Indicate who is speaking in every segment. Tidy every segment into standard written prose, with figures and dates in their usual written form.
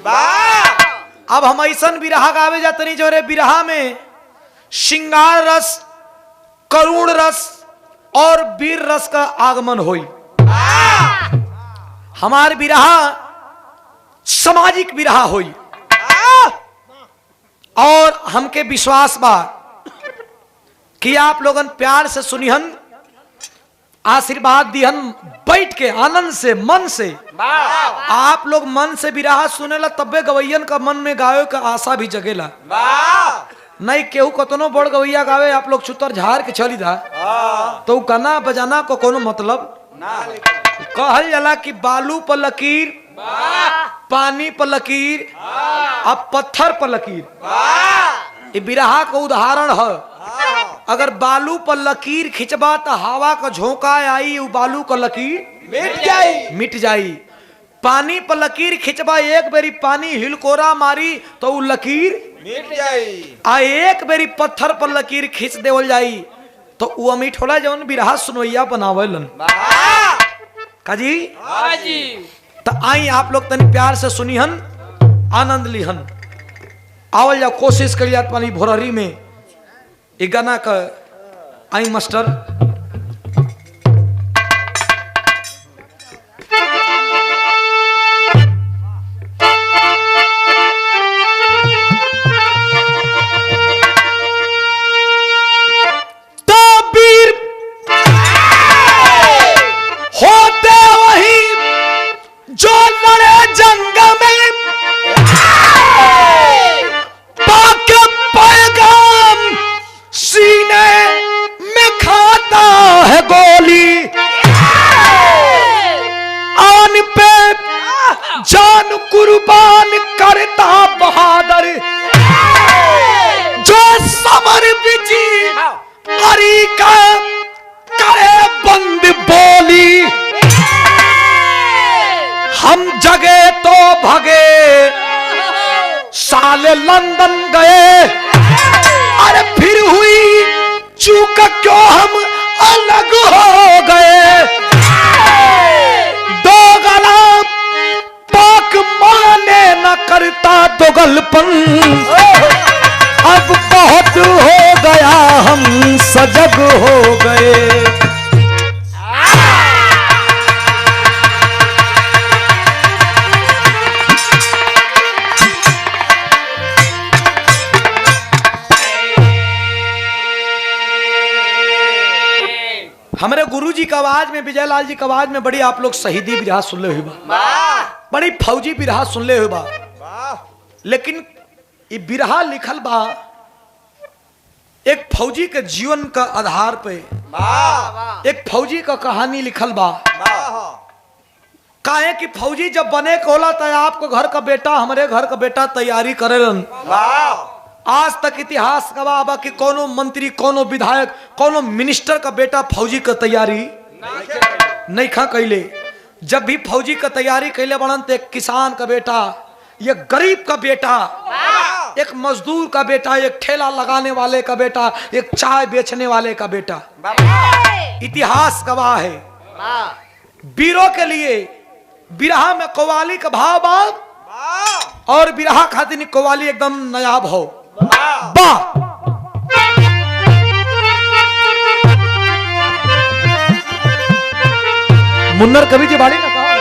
Speaker 1: अब हम ऐसन बिरहा गावे जातनी जो रे बिरहा में श्रृंगार रस, करुण रस और वीर रस का आगमन होई। हमार बिरहा सामाजिक बिरहा होई और हमके विश्वास बा कि आप लोगन प्यार से सुनिहन, आशीर्वाद दिहन, बैठ के आनंद से, मन से। आप लोग मन से बिरहा सुनेला तब्बे गवैयन का मन में गावे का आशा भी जगेला। नहीं केहू कतनो बड़ गवैया गावे, आप लोग चुतर झाड़ के चली दा तो गाना बजाना को कोनो मतलब कहल जाला कि बालू पर लकीर, पानी पर लकीर, अब पत्थर पर लकीर। ये बिरहा का उदाहरण है। अगर बालू पर लकीर खिंचबा तो हवा का झोंका आई, वो बालू का लकीर मिट जाई। पानी पर लकीर खिंचबा, एक बेरी पानी हिलकोरा मारी तो वो लकीर मिट जाई। आ एक बेरी पत्थर पर लकीर खींच देवल जाई तो वो अमीठ होला जौन बिरहा सुनवैया बनावेलन। काजी तो आई आप लोग तनी प्यार से सुनिहन, आनंद लिहन। आवल जा कोशिश करिया पानी भोरहरी में ये गाना का। आई मास्टर कुर्बान करता बहादुर जो समर बिजी अरी का करे बंद बोली। हम जगे तो भगे, साले लंदन गए, अरे फिर हुई चूक क्यों हम अलग हो गए। दो गला पाक माने न करता दोगलपन, अब बहुत हो गया हम सजग हो गए। हमारे गुरुजी की आवाज में, विजय लाल जी की आवाज में बड़ी आप लोग शहीदी बिरहा सुन ले हुई बा, बड़ी फौजी बिरहा सुन ले हुई बा। लेकिन ये बिरहा लिखल बा एक फौजी के जीवन का आधार पे, एक फौजी का कहानी लिखल बा। काहे कि फौजी जब बने को होला तो आपको घर का बेटा, हमारे घर का बेटा तैयारी करेलन। आज तक इतिहास गवाह बा कि कोनो मंत्री, कोनो विधायक, कोनो मिनिस्टर का बेटा फौजी का तैयारी नहीं खा कैले। जब भी फौजी का तैयारी कैले बनन तो एक किसान का बेटा, एक गरीब का बेटा, एक मजदूर का बेटा, एक ठेला लगाने वाले का बेटा, एक चाय बेचने वाले का बेटा। इतिहास गवाह है। वीरों के लिए बिरहा में कव्वाली का भाव बा और बिरहा खातिर कव्वाली एकदम नायाब हो बा। मुन्नर कवि जी बाड़ी ना कहा,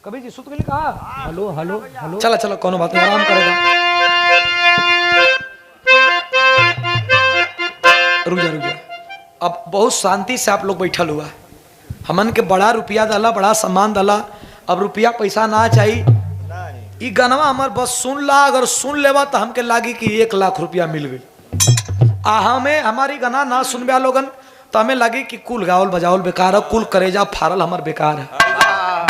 Speaker 1: कवि जी सुत गली कहा हेलो हेलो हेलो, चला चला कोनो बात नहीं, आराम करेगा। रुक जा। अब बहुत शांति से आप लोग बैठल हुआ, हमन के बड़ा रुपया डाला, बड़ा सम्मान डाला, अब रुपया पैसा ना चाहिए। ई गनवा हमार बस सुन ला, अगर सुन लेवा तो हमके लागी कि 1 लाख रुपया मिल गई। हमें हमारी गाना ना सुनबे लोगन तो हमें लगी कि कुल गावल बजावल बेकार है, कुल करेजा फारल हमार बेकार है।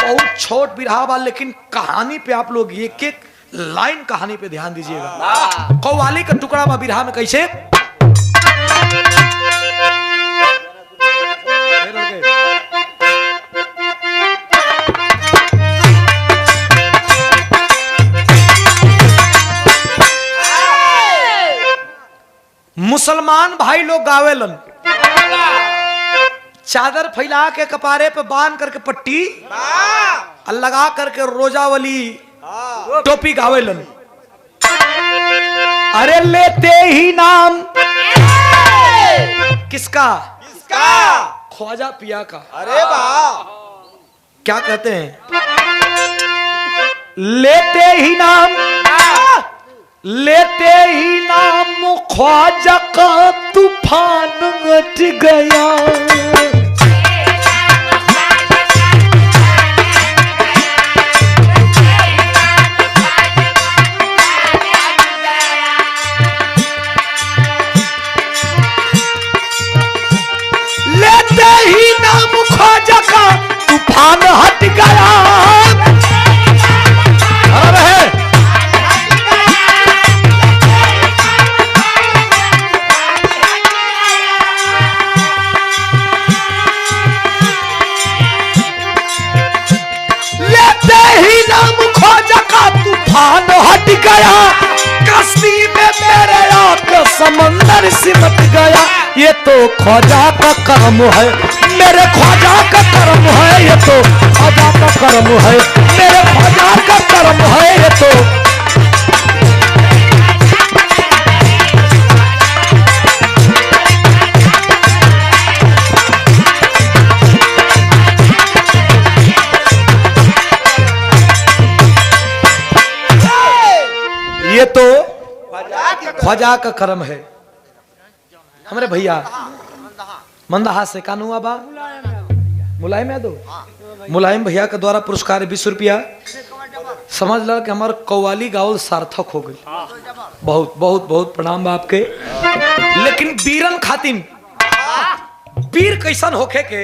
Speaker 1: बहुत छोट बिरहा बा, लेकिन कहानी पे आप लोग एक एक लाइन कहानी पे ध्यान दीजिएगा। कव्वाली का टुकड़ा बा बिरहा में कैसे। मुसलमान भाई लोग गावेलन, चादर फैला के कपारे पे बांध करके पट्टी लगा करके रोजावली टोपी गावेलन। अरे लेते ही नाम किसका? ख्वाजा पिया का।
Speaker 2: अरे वाह,
Speaker 1: क्या कहते हैं? लेते ही नाम, लेते ही नाम ख्वाजा का तूफान मच गया। लेते ही नाम ख्वाजा का तूफान हट गया। अरे लेते ही नाम ख्वाजा का तूफान हट गया। कश्ती में मेरे आके समंदर सिमट गया। ये तो ख्वाजा का कर्म है, मेरे ख्वाजा का कर्म है। ये तो ख्वाजा का कर्म है, मेरे ख्वाजा का कर्म है। ये तो ये तो ख्वाजा का कर्म है। हमारे भैया मंदहा से कानूआ बा मुलायम यादव, मुलायम भैया के द्वारा पुरस्कार 20 रुपया। समझ लो कि हमारे कव्वाली गावल सार्थक हो गई। बहुत बहुत बहुत प्रणाम बा आपके। लेकिन वीरन खातिन वीर कैसन होखे के?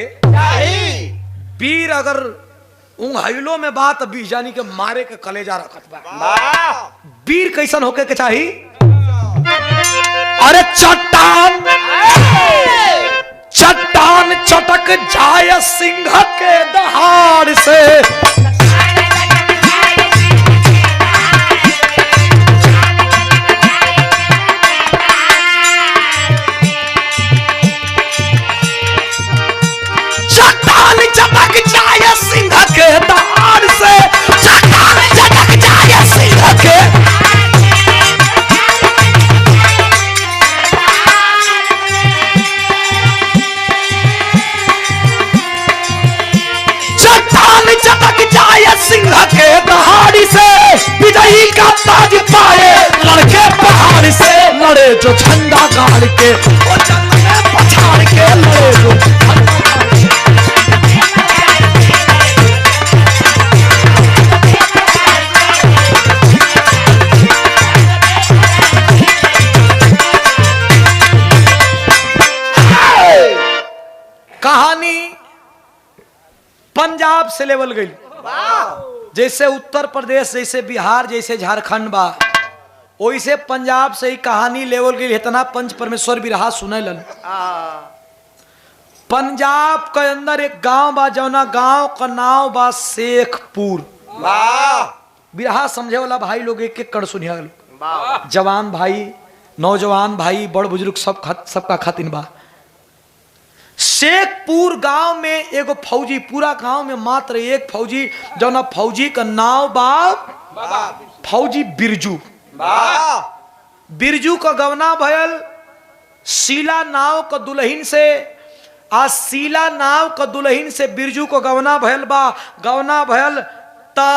Speaker 1: वीर अगर उंघाइलो में बात बीस जानी के मारे के कलेजा रखत बा। वीर कैसन होके के चाही? अरे चट्टान चट्टान चटक जाए सिंह के दहाड़ से। चट्टान चटक जाए सिंह के दहाड़ से। चट्टान चटक जाए सिंह के। चटक जाए सिंह के दहाड़ी से। विजयी का ताज पाए लड़के पहाड़ से। लड़े जो झंडा गाड़ के, वो जंग में पछाड़ के लड़े जो झंडा गाड़ के। कहानी पंजाब से लेवल गई। जैसे उत्तर प्रदेश, जैसे बिहार, जैसे झारखंड बा, वैसे पंजाब से ही कहानी लेवल गई। इतना पंच परमेश्वर बिरहा सुने लन। पंजाब के अंदर एक गांव बा, जौना गांव का नाम बा शेखपुर। बिरहा समझे वाला भाई लोग एक एक कड़ सुनिया। जवान भाई, नौजवान भाई, बड़ बुजुर्ग सबका खातिन बा। शेखपुर गांव में एगो फौजी, पूरा गांव में मात्र एक फौजी, जौना फौजी का नाम बा फौजी बिरजू। बिरजू का गवना भयल शीला नाव का दुल्हन से। आज शीला नाव का दुल्हन से बिरजू को गवना भयल बा। गवना भयल ता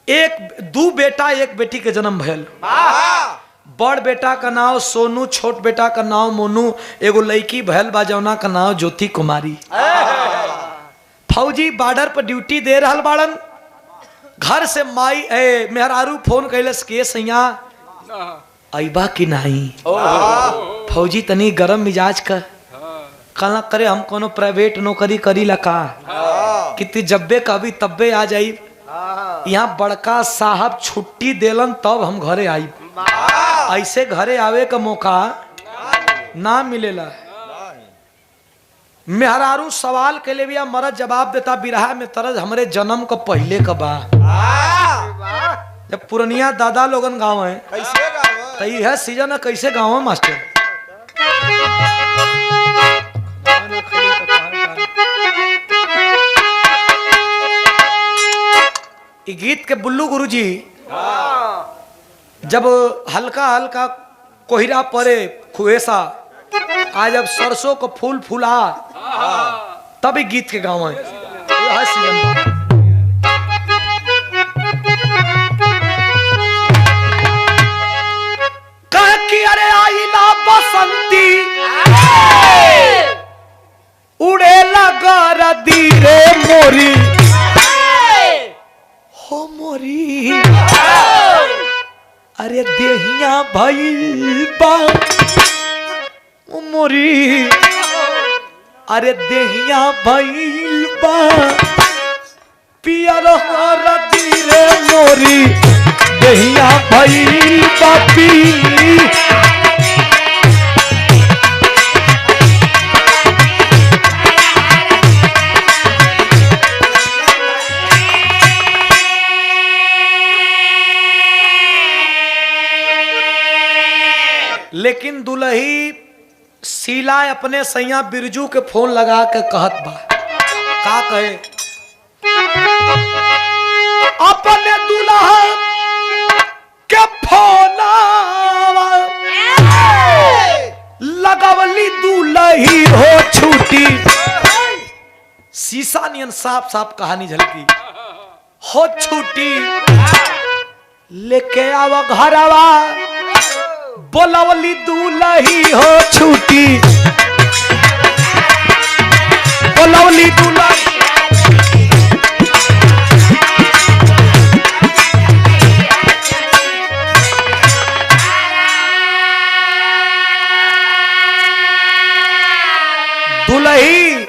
Speaker 1: एक दू बेटा एक बेटी के जन्म भयल। बड़ बेटा का नाम सोनू, छोट बेटा का नाम मोनू। एगो लड़की भयल बा जौना का नाम ज्योति कुमारी। फौजी बॉर्डर पर ड्यूटी दे रहल बाड़न। घर से माई मेहरारू फोन कैलस के सैया अइबा कि नहीं। फौजी तनी गरम मिजाज का कहना करे हम कोनो प्राइवेट नौकरी करी ला का कि जब्बे कभी तब्बे आ जाई। यहाँ बड़का साहब छुट्टी देलन तब हम घरे आई। ऐसे घरे आवे का मौका ना मिलेला। मेहरारू सवाल के लिए भी मरद जवाब देता बिरहा में तरज हमरे जन्म का पहले का बा। जब पुरनिया दादा लोगन गाँव है तो यह सीजन है कैसे गाँव है मास्टर। ये गीत के बुल्लू गुरुजी जब हल्का हल्का कोहिरा पड़े खुएसा आज जब सरसों को फूल फूला तभी गीत के गाँव है कह कि अरे आई ना बसंती उड़े लगा धीरे मोरी हो मोरी अरे देहिया भाई बा मोरी अरे देहिया भाई बा पियर धीरे मोरी देहिया भाई बापी लेकिन दुल्ही शीला अपने सैया बिरजू के फोन लगा के कहत बा का कहे अपने दुल्हा के फोन लगवली दुल्ही हो छूटी शीशा नियन साफ साफ कहानी झलकी हो छूटी लेके आवा घरवा बोलवली दुल्ही हो छूटी बोलवली दुल्ही दुल्ही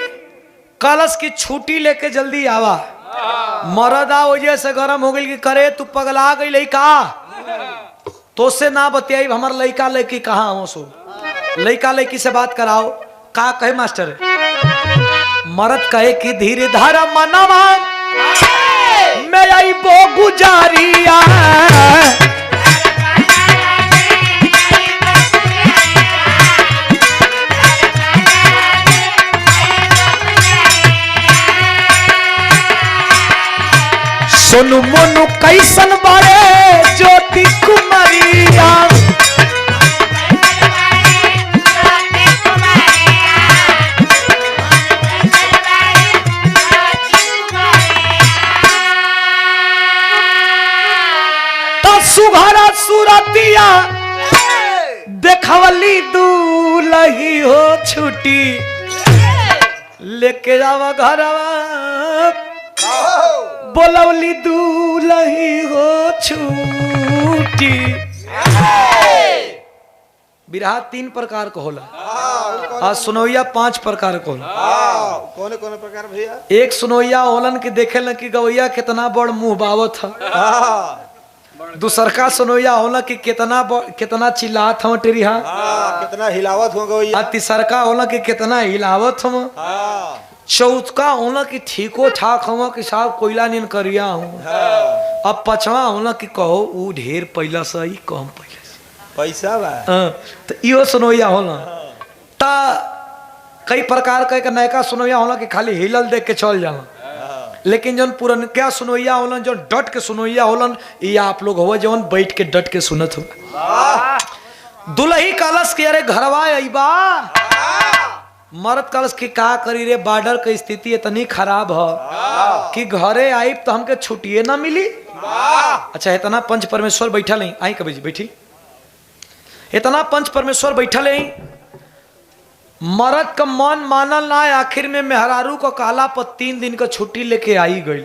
Speaker 1: कलश की छुट्टी लेके जल्दी आवा मरदा वजह से गरम हो गई कि करे तू पगला गई लइका तो से ना बतियाई हमार लइका लड़की कहाँ हो सो लइका लड़की से बात कराओ का कहे मास्टर मरद कहे कि धीरे धारा मनवा मैं आई बो गुजारिया सोनू मोनू कैसन बारे ज्योति कुमारिया तो सुघरा सुरतिया देखवली दूल्ही हो छुट्टी लेके जावा घरवा बोलवली दूल्ही हो छूटी बिरहा 3 प्रकार का होला और सुनोइया 5 प्रकार का होला
Speaker 2: कौन कौन प्रकार भैया
Speaker 1: एक सुनोइया होलन के देखे न कि गवैया कितना बड़ मुंह बावत है दूसरका सुनोइया होला कि कितना चिल्लात हम टेरिहा
Speaker 2: कितना हिलावत हो गवैया
Speaker 1: तीसरका होला कि कितना हिलावत हम चौथा होला कि ठीको ठाक हम कि साहब कोयला नीन करिया हूँ अब पचवा होला कि कहो ऊ ढेर पहला से ही कम पहले से
Speaker 2: पैसा बा
Speaker 1: तो इहो सुनोइया होला ता कई प्रकार का नयका सुनोइया होला कि खाली हिलल देख के चल जाला लेकिन जौन पुरनका सुनोइया होलन जो डट के सुनोइया होलन ये आप लोग हो जौन बैठ के डट के सुनत हो दुल्ही कलश के अरे घरवा अइबा मरद कलश की का करी रे बॉर्डर की स्थिति इतनी खराब है कि घरे आई तो हमके छुट्टिए ना मिली अच्छा इतना पंच परमेश्वर बैठा नहीं आई कभी बैठी इतना पंच परमेश्वर बैठा नहीं मरद का मन मानल ना आखिर में मेहरारू को काला पर 3 दिन का छुट्टी लेके आई गई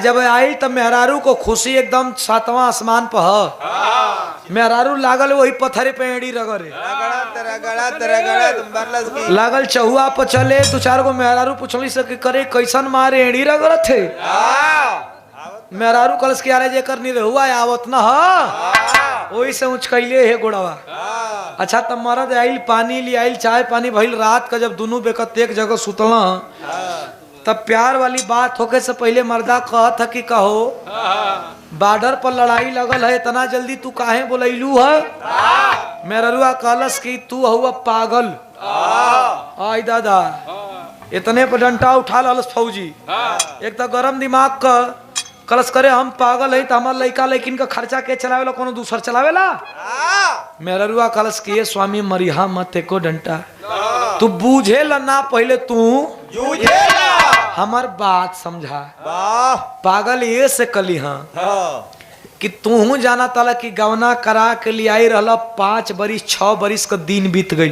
Speaker 1: जब आई तब मेहरारू को खुशी एकदम 7वां आसमान पर मेहरारू लागल वही पत्थरे पे एड़ी रगड़े लागल चहुआ पर चले 2-4 गो मेहरारू पूछली से कि करे कैसन मारे एड़ी रगड़ थे मेहरारू कलश के आरे जेकर नहीं रहुआ आवत न वही से उचकैले है गोड़वा अच्छा तब मरद आइल पानी ले आइल चाय पानी भइल रात का जब दोनों बेकत एक जगह सुतल तब प्यार वाली बात होके से पहले मर्दा कहत है कि कहो बॉर्डर पर लड़ाई लगल है इतना जल्दी तू काहे बोलैलू है मेहरुआ कहलस कि तू हुआ पागल आई दादा इतने पर डंटा उठा ललस फौजी एक तो गरम दिमाग का कलश करे हम पागल है तो हमार लड़का लेकिन का खर्चा के चलावेला कोनो दूसर चलावेला। मेहरुआ कलश किए स्वामी मरिहा मत एको डंटा, तू बूझे ला ना पहले तू हमार बात समझा। पागल ये से कली हाँ कि तू जाना ताला कि गवना करा के लिए आई रहला 5 बरिस 6 बरिस का दिन बीत गई,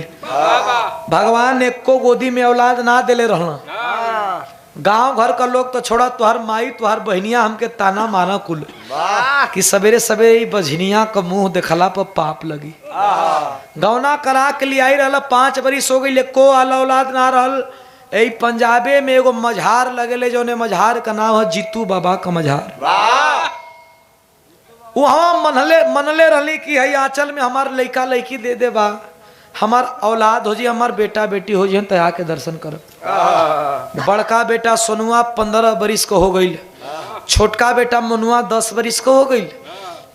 Speaker 1: भगवान एको गोदी में औलाद ना देले रहना। गांव घर का लोग तो छोड़ा, तुहार माई तुहार बहनिया हमके ताना माना कुल कि सवेरे सवेरे बझनिया का मुंह देखला पर पाप लगी। गवना करा के लिए आई रहला 5 बरिस हो गई, एको आला औलाद ना रहल। यही पंजाबे में एगो मझार लगेले, जो मझार का नाम है जीतू बाबा का मझार। वहाँ मनले रहली कि हई आंचल में हमार लड़का लड़की दे दे बा, हमार औलाद हो जी, हमार बेटा बेटी हो जी, तया के दर्शन कर। बड़का बेटा सोनुआ 15 बरिस को हो गई, छोटका बेटा मनुआ 10 बरिस को हो गई,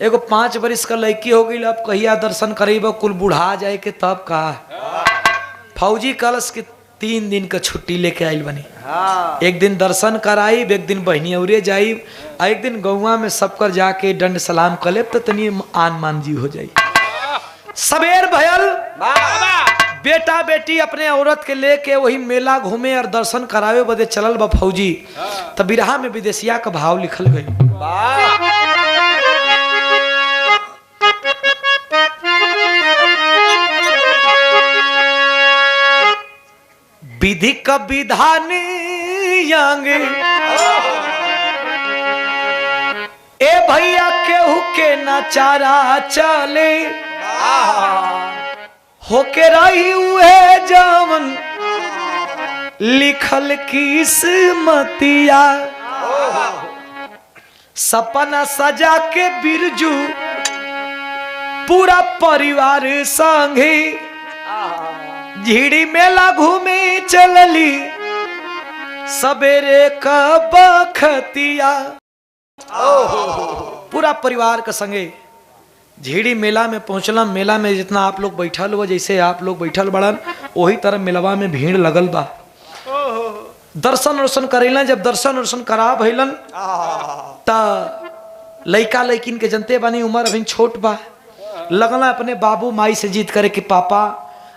Speaker 1: एगो 5 बरिस का लड़की हो गई। अब कहिया दर्शन करीब कुल बुढ़ा जाए के तब का। फौजी कलश के 3 दिन का छुट्टी लेके आयल बनी। एक दिन दर्शन कराई, एक दिन बहनी औरे जाई, एक दिन गौवा में सबकर जाके दंड सलाम कलेब तो तनी आन मान जी हो जाई। सबेर भयल बेटा बेटी अपने औरत के लेके वही मेला घूमे और दर्शन करावे बदे चलल बा फौजी। तब बिरहा में विदेशिया का भाव लिखल गई। विधि का विधान यांगे ए भैया केहू के नाचारा चले, होके रही हुए जवन लिखल किस्मतिया। सपना सजा के बिरजू पूरा परिवार संगे झीड़ी मेला घूमे चलली सवेरे का बखतिया। पूरा परिवार के संगे झीड़ी मेला में पहुंचला। मेला में जितना आप लोग बैठल हो, जैसे आप लोग बैठल बड़न वही तरह मेलवा में भीड़ लगल बा। दर्शन वर्शन करेलन। जब दर्शन वर्शन करा भइलन त लइका लइकिन के जनते बानी, उम्र अभी छोट बा, लगना अपने बाबू माई से जीत करे कि पापा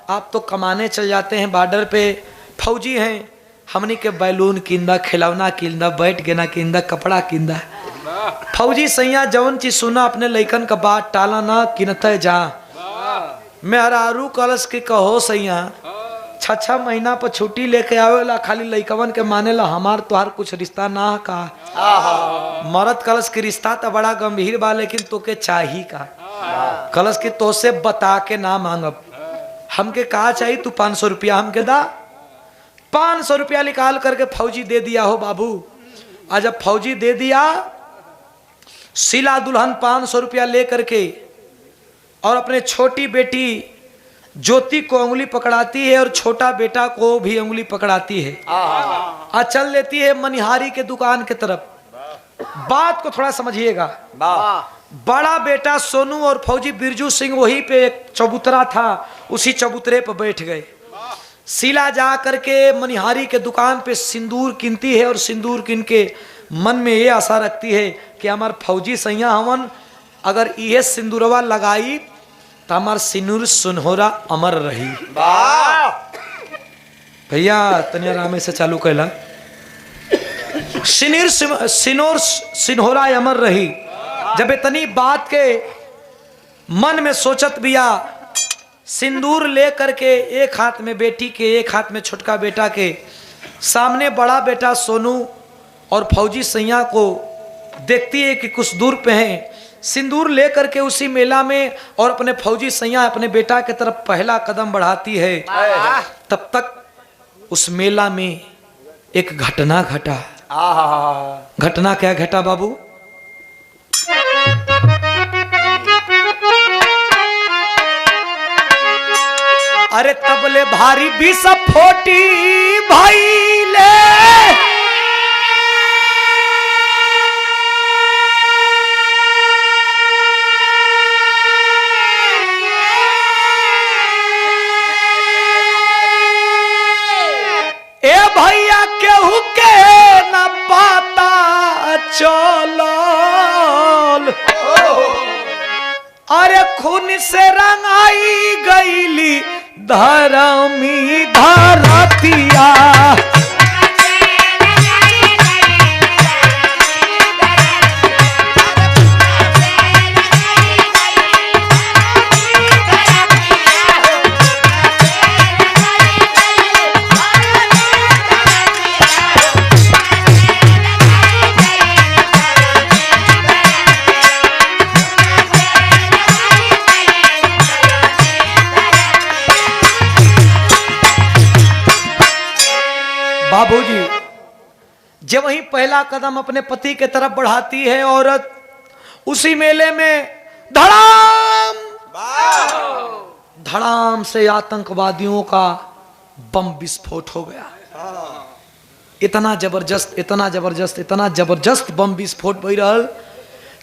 Speaker 1: आप तो कमाने चल जाते हैं, बॉर्डर पे फौजी हैं, हमनी के बैलून किंदा, खिलौना किंदा, बैठ गेना किंदा, कपड़ा किंदा। फौजी सैया जवन चीज सुना अपने लइकन का बात टाला ना किनते जा। मेहरारू कलश के कहो सैया 6 महीना पर छुट्टी लेके आवेला, खाली लइकवन के मानेला, हमार तोहार कुछ रिश्ता ना का। मरद कलश के रिश्ता तो बड़ा गंभीर बा, लेकिन तोके चाही का। कलश के तो से बता के ना मांगब, हमके कहा चाहिए तू 500 रुपया हमके दा। 500 रुपया निकाल करके फौजी दे दिया हो बाबू। आज जब फौजी दे दिया, सिला दुल्हन 500 रुपया ले करके और अपने छोटी बेटी ज्योति को उंगली पकड़ाती है और छोटा बेटा को भी उंगली पकड़ाती है, आज चल लेती है मनिहारी के दुकान के तरफ। बात को थोड़ा समझिएगा। बड़ा बेटा सोनू और फौजी बिरजू सिंह वहीं पे एक चबूतरा था, उसी चबूतरे पर बैठ गए। शीला जा करके मनिहारी के दुकान पे सिंदूर किनती है और सिंदूर किन के मन में ये आशा रखती है कि हमार फौजी सैया हवन, अगर ये सिंदूरवा लगाई तो हमार सिनूर सुनहोरा अमर रही। भैया तनिया रामे से चालू कैला। सिनूर सिनहोरा अमर रही। जब इतनी बात के मन में सोचत बिया, सिंदूर ले करके एक हाथ में बेटी के, एक हाथ में छोटका बेटा के, सामने बड़ा बेटा सोनू और फौजी सैया को देखती है कि कुछ दूर पे हैं। सिंदूर ले करके उसी मेला में और अपने फौजी सैया अपने बेटा के तरफ पहला कदम बढ़ाती है। तब तक उस मेला में एक घटना घटा। घटना क्या घटा बाबू? अरे तबले भारी विस्फोटी भइले, ए भैया केहू के न पता चला। खून से रंगाई गईली धरमी धरतिया। बाबूजी, जब वही पहला कदम अपने पति के तरफ बढ़ाती है औरत, उसी मेले में धड़ाम धड़ाम से आतंकवादियों का बम विस्फोट हो गया। इतना जबरदस्त इतना जबरदस्त इतना जबरदस्त बम विस्फोट हो रहा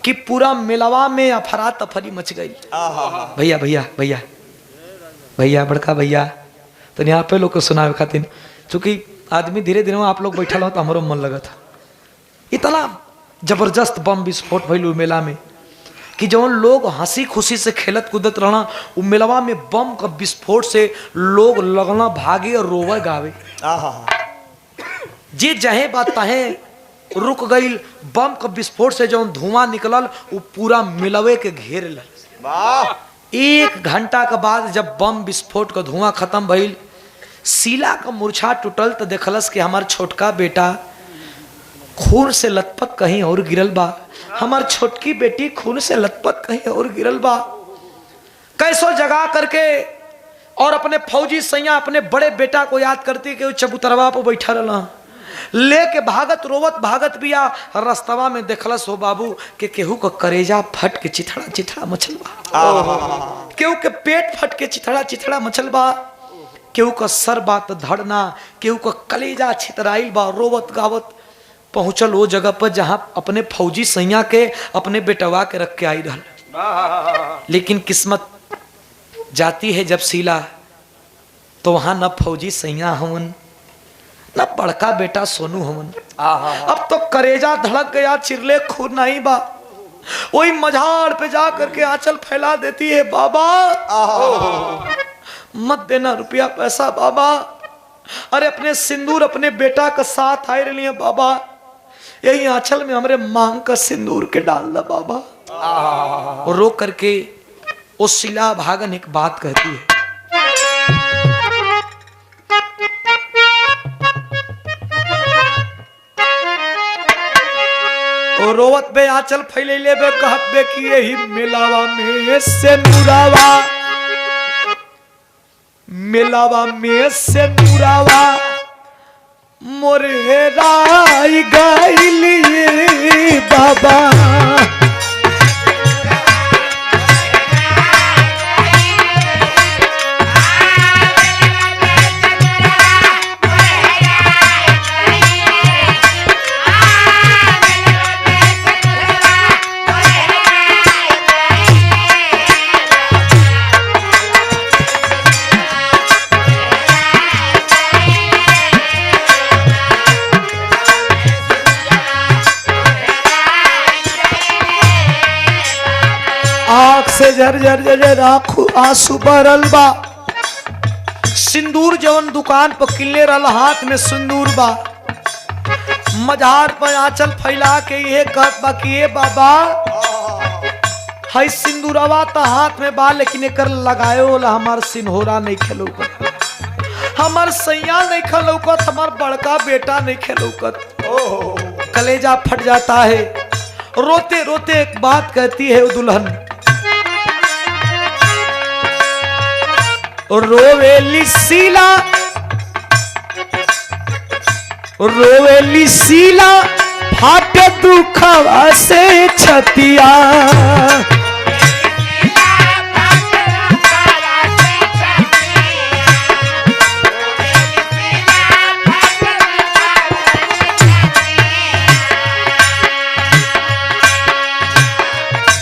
Speaker 1: कि पूरा मेलवा में अफरा तफरी मच गई। भैया भैया भैया भैया बड़का भैया, तो यहाँ पे लोग को सुनावे खातिर, चूंकि आदमी धीरे धीरे आप लोग बैठल हो तो हमारो मन लगा था। इतना जबरदस्त बम विस्फोट भइल उ मेला में कि जौन लोग हंसी खुशी से खेलत कूदत रहना, उ मेलवा में बम का विस्फोट से लोग लगना भागे और रोवे गावे। जे जहे बात तहे रुक गई। बम का विस्फोट से जौन धुआं निकलल वो पूरा मेलवे के घेर लल। 1 घंटा के बाद जब बम विस्फोट का धुआं खत्म भइल, शीला का मूर्छा टूटल तो देखलस कि हमार छोटका बेटा खून से लथपथ कहीं और गिरल बा, हमार छोटकी बेटी खून से लथपथ कहीं और गिरल बा। कैसो जगा करके और अपने फौजी सैया अपने बड़े बेटा को याद करती कि वो चबूतरवा पर बैठा रहा, लेके भागत रोवत भागत बिया। रास्तवा में देखलस हो बाबू के केहू का करेजा फट के चिथड़ा चिथड़ा मचल बा, केहू के पेट फट के चिथड़ा चिथड़ा मचल बा, केहू का सर बात धड़ना, केहू का कलेजा छितराइल बा। रोवत गावत पहुंचल वो जगह पर जहां अपने फौजी सैया के अपने बेटवा के रख के आई रहल। लेकिन किस्मत जाती है जब शीला, तो वहां न फौजी सैया हवन न बड़का बेटा सोनू हवन। अब तो करेजा धड़क गया, चिरले खून नहीं बा। वही मझाड़ पे जा करके आंचल फैला देती है, बाबा मत देना रुपया पैसा बाबा, अरे अपने सिंदूर अपने बेटा का साथ आए रही है बाबा, यही आंचल में हमारे मांग का सिंदूर के डाल दा बाबा। और रो करके वो शीला भागन एक बात कहती है, और रोवत बे आंचल फैले ले बे कहत बे कि यही मिलावा में से नुरावा, मिलावा में से नुरावा मोरे राई गईली बाबा। आँख से झरझर झरझर आंसू बरल बा। सिंदूर जवन दुकान पर किले रहा, हाथ में सिंदूर बा। मझार पर आंचल फैला के ये कहत बा कि ये बाबा हाय सिंदूरवा तो हाथ में बा, लेकिन एकर लगाए वाला हमार सिन्होरा नहीं खेलौकत, हमार सैया नहीं खेलौकत, हमार बड़का बेटा नहीं खेलौकत। कलेजा फट जाता है। रोते रोते एक बात कहती है वो दुल्हन, रोवेली शीला, रोवेली शीला फाट दुखवा से छतिया।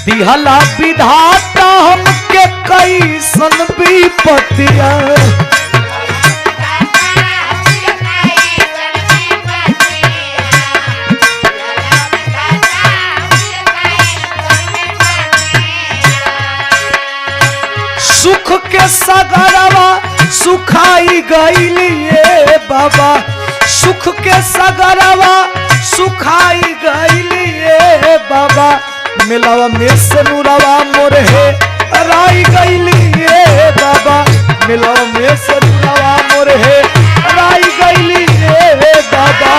Speaker 1: दिहला विधाता हमके कैसन विपतिया। के सगरवा सुखाई गईलिए बाबा, सुख के सगरवा सुखाई गईलिए बाबा, मिलवा में से नुरवा मोरे राई गईलिए बाबा, मिलवा में से नुरवा मोरे राई गईलिए बाबा।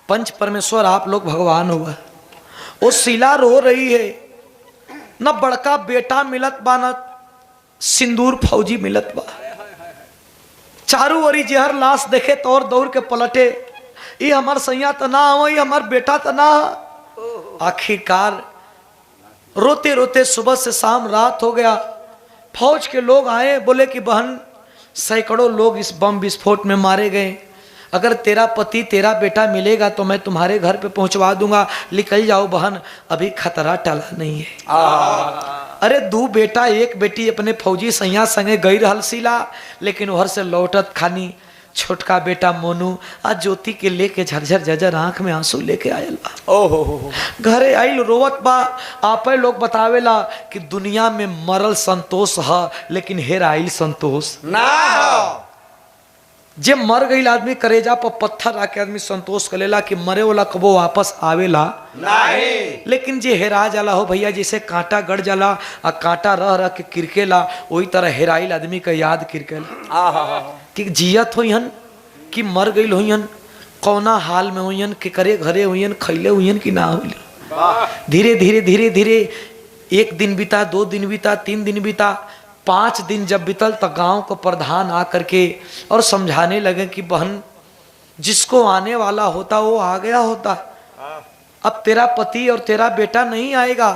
Speaker 1: पंच परमेश्वर आप लोग भगवान हुआ। वो शीला रो रही है, न बड़का बेटा मिलत बा न सिंदूर फौजी मिलत बा। चारू ओरी जहर लाश देखे तो और दौड़ के पलटे, ये हमार सैया तना हो, ये हमार बेटा तना। आखिरकार रोते रोते सुबह से शाम रात हो गया। फौज के लोग आए, बोले कि बहन सैकड़ों लोग इस बम विस्फोट में मारे गए, अगर तेरा पति तेरा बेटा मिलेगा तो मैं तुम्हारे घर पे पहुंचवा दूंगा, निकल जाओ बहन, अभी खतरा टला नहीं है। अरे दू बेटा एक बेटी अपने फौजी सैया संगे गई रहल शीला, लेकिन उधर से लौटत खानी छोटका बेटा मोनू आज ज्योति के लेके झरझर झरझर आंख में आंसू लेके आयल बा। ओहो घरे आइल रोवत बा। आपे लोग बतावेला कि दुनिया में मरल संतोष है, लेकिन हेराइल संतोष ना। जे मर गईल आदमी करेजा पर पत्थर आके आदमी संतोष कर लेला कि मरे वाला कबो वापस आवेला नहीं, लेकिन जे हेरा जाला हो भैया, जैसे कांटा गड़ जाला आ कांटा रह रह के किरकेला, वही तरह हेराइल आदमी का याद किरकेला कि जियत होइहन कि मर गईल होइहन, कौना हाल में होइहन, के करे घरे होइहन, खैले होइहन कि ना होइले। धीरे धीरे धीरे धीरे एक दिन बीता, 2 दिन बीता, 3 दिन बीता, 5 दिन जब बीतल तो गांव को प्रधान आकर के और समझाने लगे कि बहन जिसको आने वाला होता वो आ गया होता, अब तेरा पति और तेरा बेटा नहीं आएगा।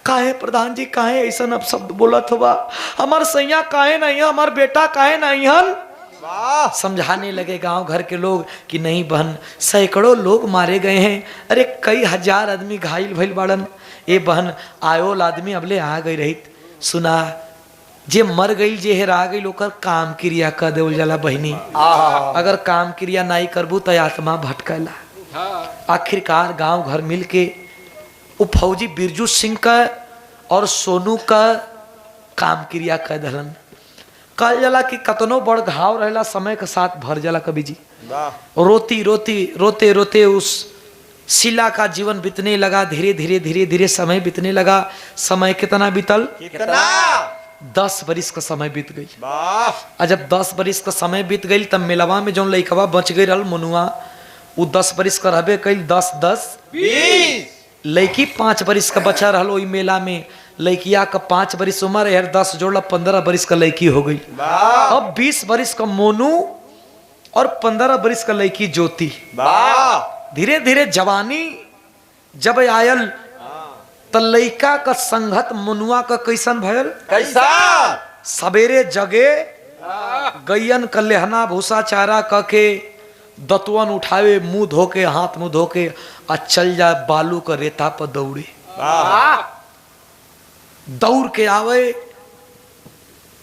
Speaker 1: काहे प्रधान जी, काहे ऐसा अब शब्द बोलत होगा, हमार सैया काहे नहीं है, हमार बेटा काहे नहीं हन। समझाने लगे गांव घर के लोग कि नहीं बहन, सैकड़ों लोग मारे गए हैं, अरे कई हजार आदमी घायल भइल बाड़न। ए बहन आयोल आदमी अबले आ गई रही, सुना जे मर गई जे हेरा गई ओकर काम क्रिया कर देवल जाला बहिनी, अगर काम क्रिया नहीं करबू तो आत्मा भटकेला। आखिरकार गांव घर मिल के वो फौजी बिरजू सिंह का और सोनू का काम क्रिया कर दलन। कल जाला कि कतनो बड़ घाव रहेला समय के साथ भर जाला। कभी जी रोती रोती रोते रोते उस शीला का जीवन बीतने लगा। धीरे धीरे धीरे धीरे समय बीतने लगा। समय कितना बीतल, कितना 10 बरिस का समय बीत गई। और जब 10 बरिस का समय बीत गई तब मेलवा में जो लइकवा बच गई रहल मनुआ, वो 10 बरिस का रहबे कई, 10 10 20 लड़की 5 बरिस का बचा रहल। वही मेला में लड़किया का 5 बरिस उम्र है, 10 जोड़ला 15 बरिस का लड़की हो गई। अब 20 बरिस का मोनू और 15 बरिस का लड़की ज्योति। धीरे धीरे जवानी जब आयल त लइका का संगत मनुआ का कैसन भयल, कैसा सवेरे जगे गैयन का लेहना भूसा चारा के दतवन उठावे, मुंह धोके हाथ मुंह धोके आ चल जाए बालू का रेता पर दौड़े। दौड़ के आवे,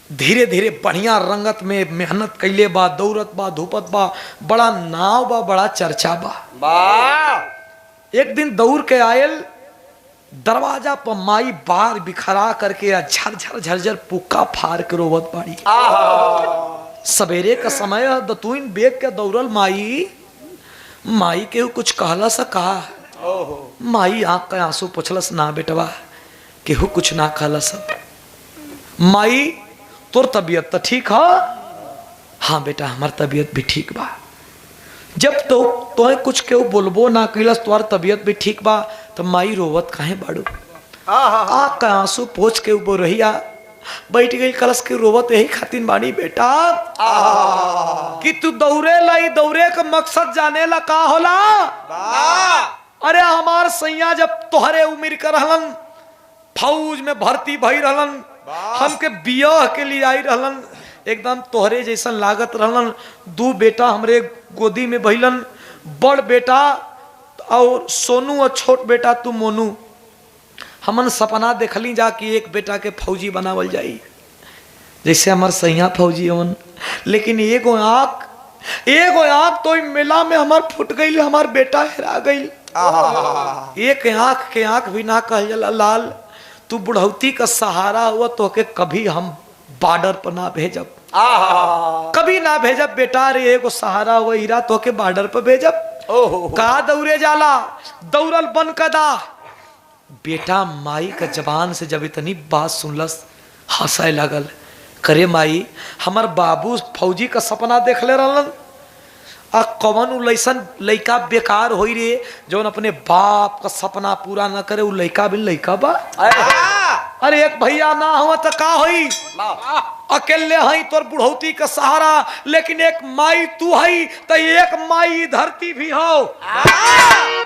Speaker 1: धीरे धीरे बढ़िया रंगत में मेहनत कैले बा, दौड़त बा, धूपत बा, बड़ा नाव बा, बड़ा चर्चा बा। एक दिन दौड़ के आयल, दरवाजा पर माई बार बिखरा करके झरझर झरझर पुक्का फाड़ के रोवत बाड़ी। सवेरे का समय दतुइन बेग के दौड़ल माई, माई के कुछ कहला सा कहा, माई आंख का आंसू पोछलस, ना बेटवा केहू कुछ ना कहला सा। माई तोर तबीयत तो ठीक है? हाँ बेटा हमार तबीयत भी ठीक बा। जब तो कुछ केहू बोलबो ना कैलस, तोर तबीयत भी ठीक बा, तो माई रोवत काहे बाड़ू? आँख का आंसू पोछ के ऊपर रहिया बैठ गई कलश के रोवत यही खातिर बाड़ी बेटा कि तू दौड़े लाई, दौड़े का मकसद जाने ला का होला। अरे हमार सैया जब तोहरे उम्र कर रहलन, फौज में भर्ती भई रहलन, हमके बियाह के लिए आई रहलन, एकदम तोहरे जैसन लागत रहलन। 2 बेटा हमरे गोदी में भइलन, बड़ बेटा और सोनू और छोट बेटा तू मोनू, हमन सपना देखली जा कि एक बेटा के फौजी बनावल जाई, जैसे हमार सैया फौजी हमन। लेकिन एगो आँख तो मेला में हमार फुट गई, हमार बेटा हेरा गई। एक आँख के आँख भी ना कह जाला लाल, तू बुढ़ौती का सहारा हुआ तो के कभी हम बॉर्डर पर ना भेजब, कभी ना भेजब बेटा रे, एगो सहारा हुआ हीरा तो के बॉर्डर पर भेजब। का दौड़े जाला, दौड़ल बन कदा। बेटा माई का जबान से जब इतनी बात सुनलस हंसाए लगल, करे माई हमार बाबू फौजी का सपना देख ले रहलन, आ कौन लैसन लइका बेकार होई रे जौन अपने बाप का सपना पूरा न करे, उ लइका भी लइका बा। अरे एक भैया ना हुआ तो का होई, अकेले हई तोर बुढ़ौती का सहारा, लेकिन एक माई तू हई तो एक माई धरती भी हो।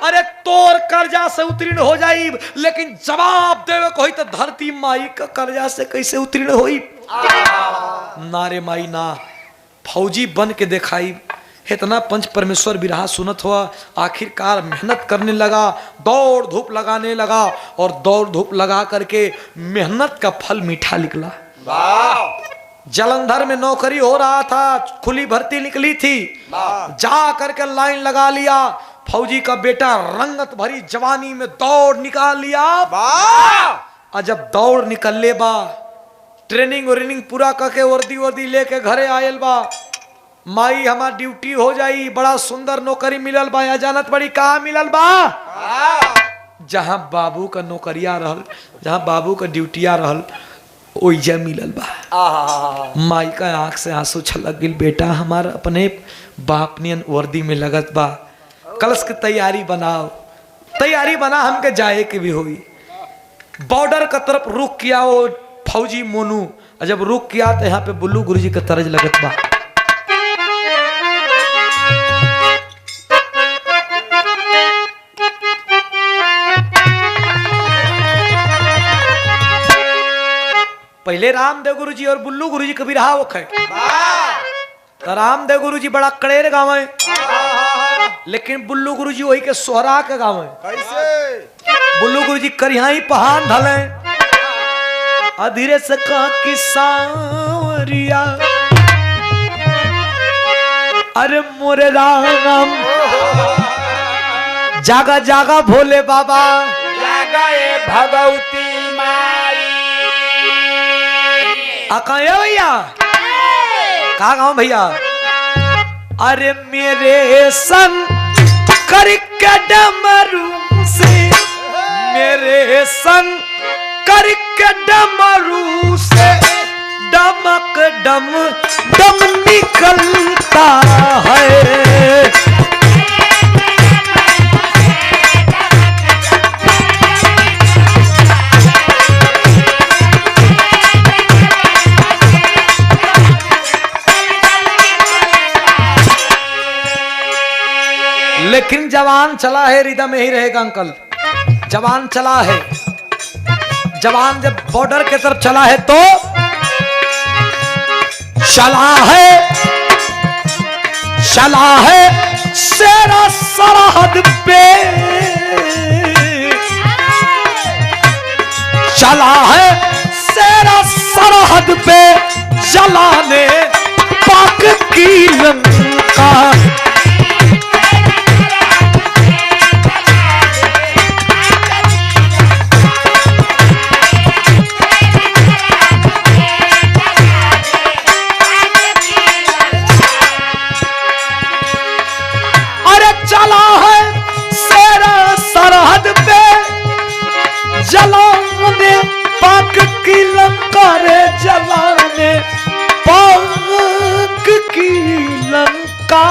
Speaker 1: अरे तोर कर्जा से उत्तीर्ण हो जाई, लेकिन जवाब देवे को होई तो धरती माई का कर्जा से कैसे उत्तीर्ण होई। ना रे माई ना, फौजी बन के दिखाई। इतना पंच परमेश्वर बिरहा सुनत हुआ, आखिरकार मेहनत करने लगा, दौड़ धूप लगाने लगा, और दौड़ धूप लगा करके मेहनत का फल मीठा निकला। जलंधर में नौकरी हो रहा था, खुली भर्ती निकली थी, जा करके लाइन लगा लिया। फौजी का बेटा रंगत भरी जवानी में दौड़ निकाल लिया। और जब दौड़ निकलले बा, ट्रेनिंग व्रेनिंग पूरा करके वर्दी लेके घरे आयल बा, माई हमार ड्यूटी हो जाई, बड़ा सुंदर नौकरी मिलल बा। या जानत बड़ी कहा मिलल बा, जहां बाबू का नौकरिया रहल, जहां बाबू का ड्यूटिया रहल, ओइजा मिलल बा। माई का आंख से आंसू छलक गिल, बेटा हमार अपने बाप नियन वर्दी में लगत बा, कलश की तैयारी बना, हमके जाए के भी होई। बॉर्डर का तरफ रुक किया वो फौजी मोनू, और जब रुक किया तो यहाँ पे बुल्लू गुरुजी का तरज लगत बा। पहले रामदेव गुरुजी और बुल्लू गुरुजी कभी रहा वो खे। रामदेव गुरुजी बड़ा कड़ेर गाँव है, लेकिन बुल्लू गुरुजी वही के सोहरा के गाँव है। कैसे? बुल्लू गुरुजी करिहाई पहाड़ ढले, अधीरे से का किसारिया, अरे मोरे राम जागा जागा भोले बाबा,
Speaker 3: जागा ए भगवती
Speaker 1: भैया कहा गाँव भैया। अरे मेरे संग करके डमरू से, मेरे संग करके डमरू से डमक डम डम निकलता है। लेकिन जवान चला है, हृदय में ही रहेगा अंकल। जवान चला है, जवान जब बॉर्डर की तरफ चला है तो चला है शेरा सरहद पे, चला है शेरा सरहद पे, जलाने पाक की लंका। जलाने पाक की लंका रे, जलाने पाक की लंका।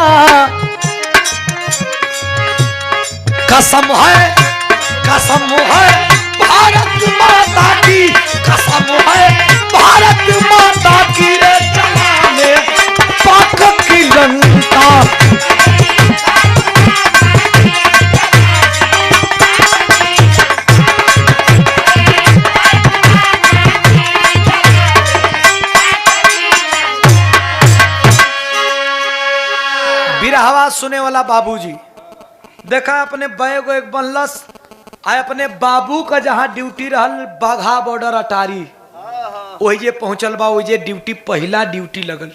Speaker 1: कसम है भारत माता की, कसम है भारत माता की रे, जलाने पाक की लंका। बिरहवा सुने वाला बाबूजी देखा अपने बैग एक बनलस आ अपने बाबू का जहाँ ड्यूटी रहल बाघा बॉर्डर अटारी वही जे पहुंचल बा वही जे ड्यूटी पहला ड्यूटी लगल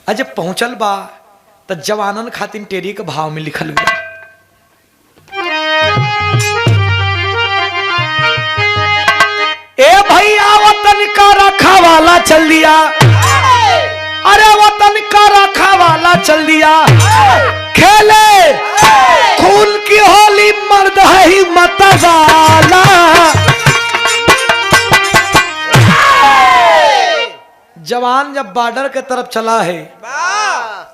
Speaker 1: अजे पहुंचल बा तो जवानन खातिर टेरी के भाव में लिखल हुआ ए भैया वतन का रखा वाला चल दिया अरे वतन का रखा वाला चल दिया खेले खून की होली मर्द है ही मत वाला जवान जब बॉर्डर के तरफ चला है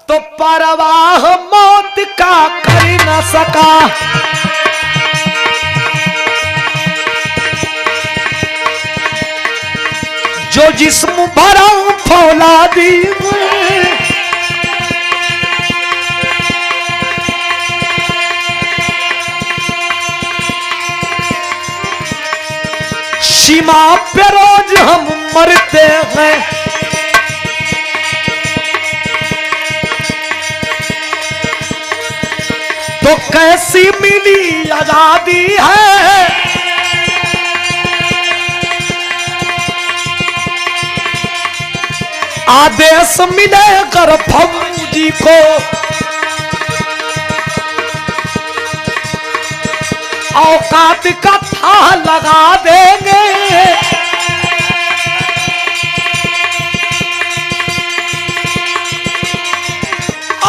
Speaker 1: तो परवाह मौत का कर न सका जो जिस्म भरा फौलादी सीमा पे रोज हम मरते हैं तो कैसी मिली आजादी है आदेश मिले कर फौजी को औकात का था लगा देंगे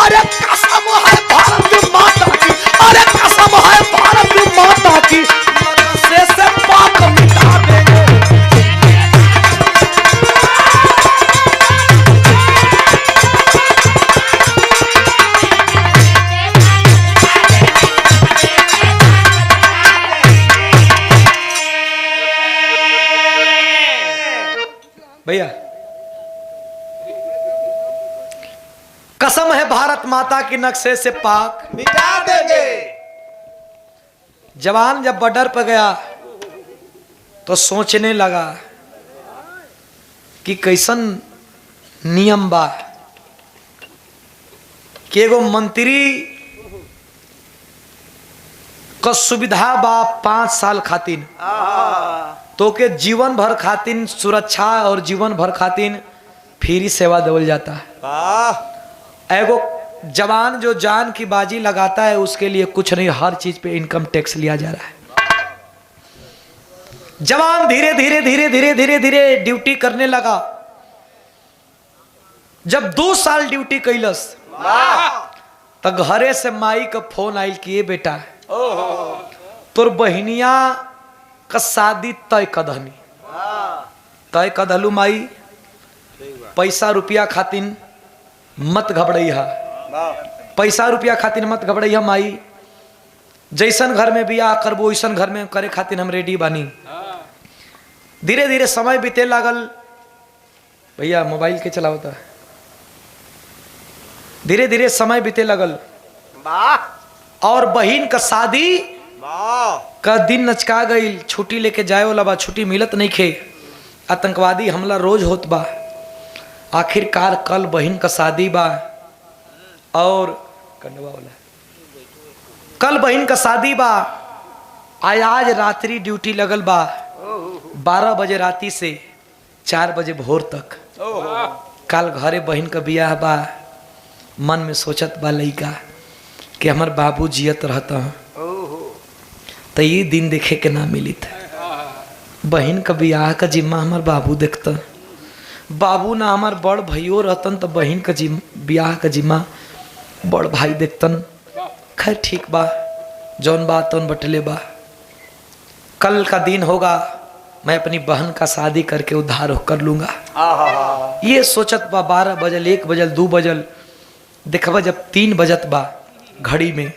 Speaker 1: अरे कसम है भारत माता की अरे कसम है भारत माता की मदरसे से पाक मिटा देंगे भैया कसम है भारत माता की नक्शे से पाक
Speaker 3: मिटा देंगे।
Speaker 1: जवान जब बॉर्डर पर गया तो सोचने लगा कि कैसन नियम बा कि एगो मंत्री का सुविधा बा 5 साल खातिर तो के जीवन भर खातिर सुरक्षा और जीवन भर खातिर फ्री सेवा देवल जाता है।
Speaker 2: वाह
Speaker 1: एगो जवान जो जान की बाजी लगाता है उसके लिए कुछ नहीं हर चीज पे इनकम टैक्स लिया जा रहा है। जवान धीरे धीरे धीरे धीरे धीरे धीरे ड्यूटी करने लगा। जब 2 साल ड्यूटी कैलस तो घरे से माई का फोन आयल किए बेटा तोर बहनिया का शादी तय कदहनी तय कदहलू माई पैसा रुपया खातिर मत घबड़ैया पैसा रुपया खातिर मत घबड़ैया माई जैसन घर में बियाह करबो वैसन घर में करे खातिर हम रेडी बानी। धीरे धीरे समय बीते लागल भैया मोबाइल के चलावता है। धीरे धीरे समय बीते लगल और बहन का शादी का दिन नचका गई। छुट्टी लेके जाए वाला बा छुट्टी मिलत नहीं खे। आतंकवादी हमला रोज होत बा। आखिरकार कल बहन का शादी बा और कंडवा वाला कल बहन का शादी बा। आज रात्रि ड्यूटी लगल बा 12 बजे राती से 4 बजे भोर तक। कल घरे बहन का बियाह बा। मन में सोचत बा लइका कि हमार बाबू जियत रहता तो ये दिन देखे के ना मिली था। बहन का बियाह का जिम्मा हमार बाबू देखता। बाबू ना हमार बड़ भाइयों रहतन तो बहन का बियाह का जिम्मा बड़ भाई देखतन। खैर ठीक बा जौन बात तौन बटले बा। कल का दिन होगा मैं अपनी बहन का शादी करके उद्धार कर लूंगा। ये सोचत बा 12 बजल 1 बजल 2 बजल देखबा जब 3 बजत बा घड़ी में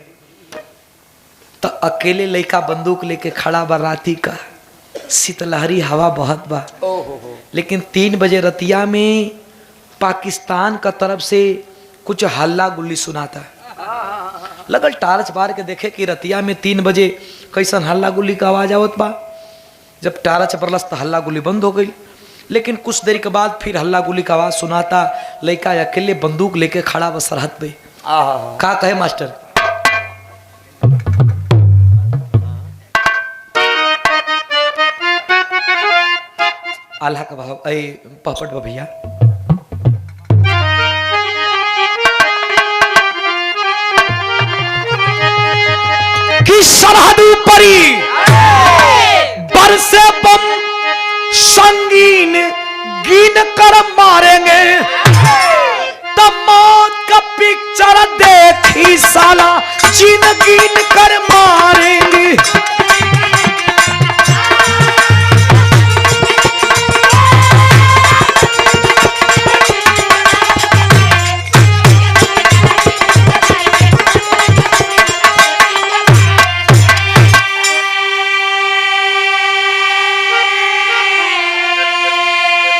Speaker 1: तो अकेले लड़का बंदूक लेके खड़ा बा। राती का शीतलहरी हवा बहत बा। लेकिन 3 बजे रतिया में पाकिस्तान का तरफ से कुछ हल्ला गुल्ली सुनाता। लगल टार्च बार के देखे कि रतिया में 3 बजे कैसन हल्ला गुल्ली का आवाज आवत बा। जब टार्च बरलस तो हल्ला गुल्ली बंद हो गई। लेकिन कुछ देर के बाद फिर हल्ला गुल्ली का आवाज सुनाता। लड़का अकेले बंदूक लेके खड़ा बा सरहद पे। का कहे मास्टर आल्हा का भाव पपट बा भैया। कि सरहद परी बरसे बम संगीन गिन कर मारेंगे, तब मौत का पिक्चर देखी साला जिन गिन कर मारेंगे।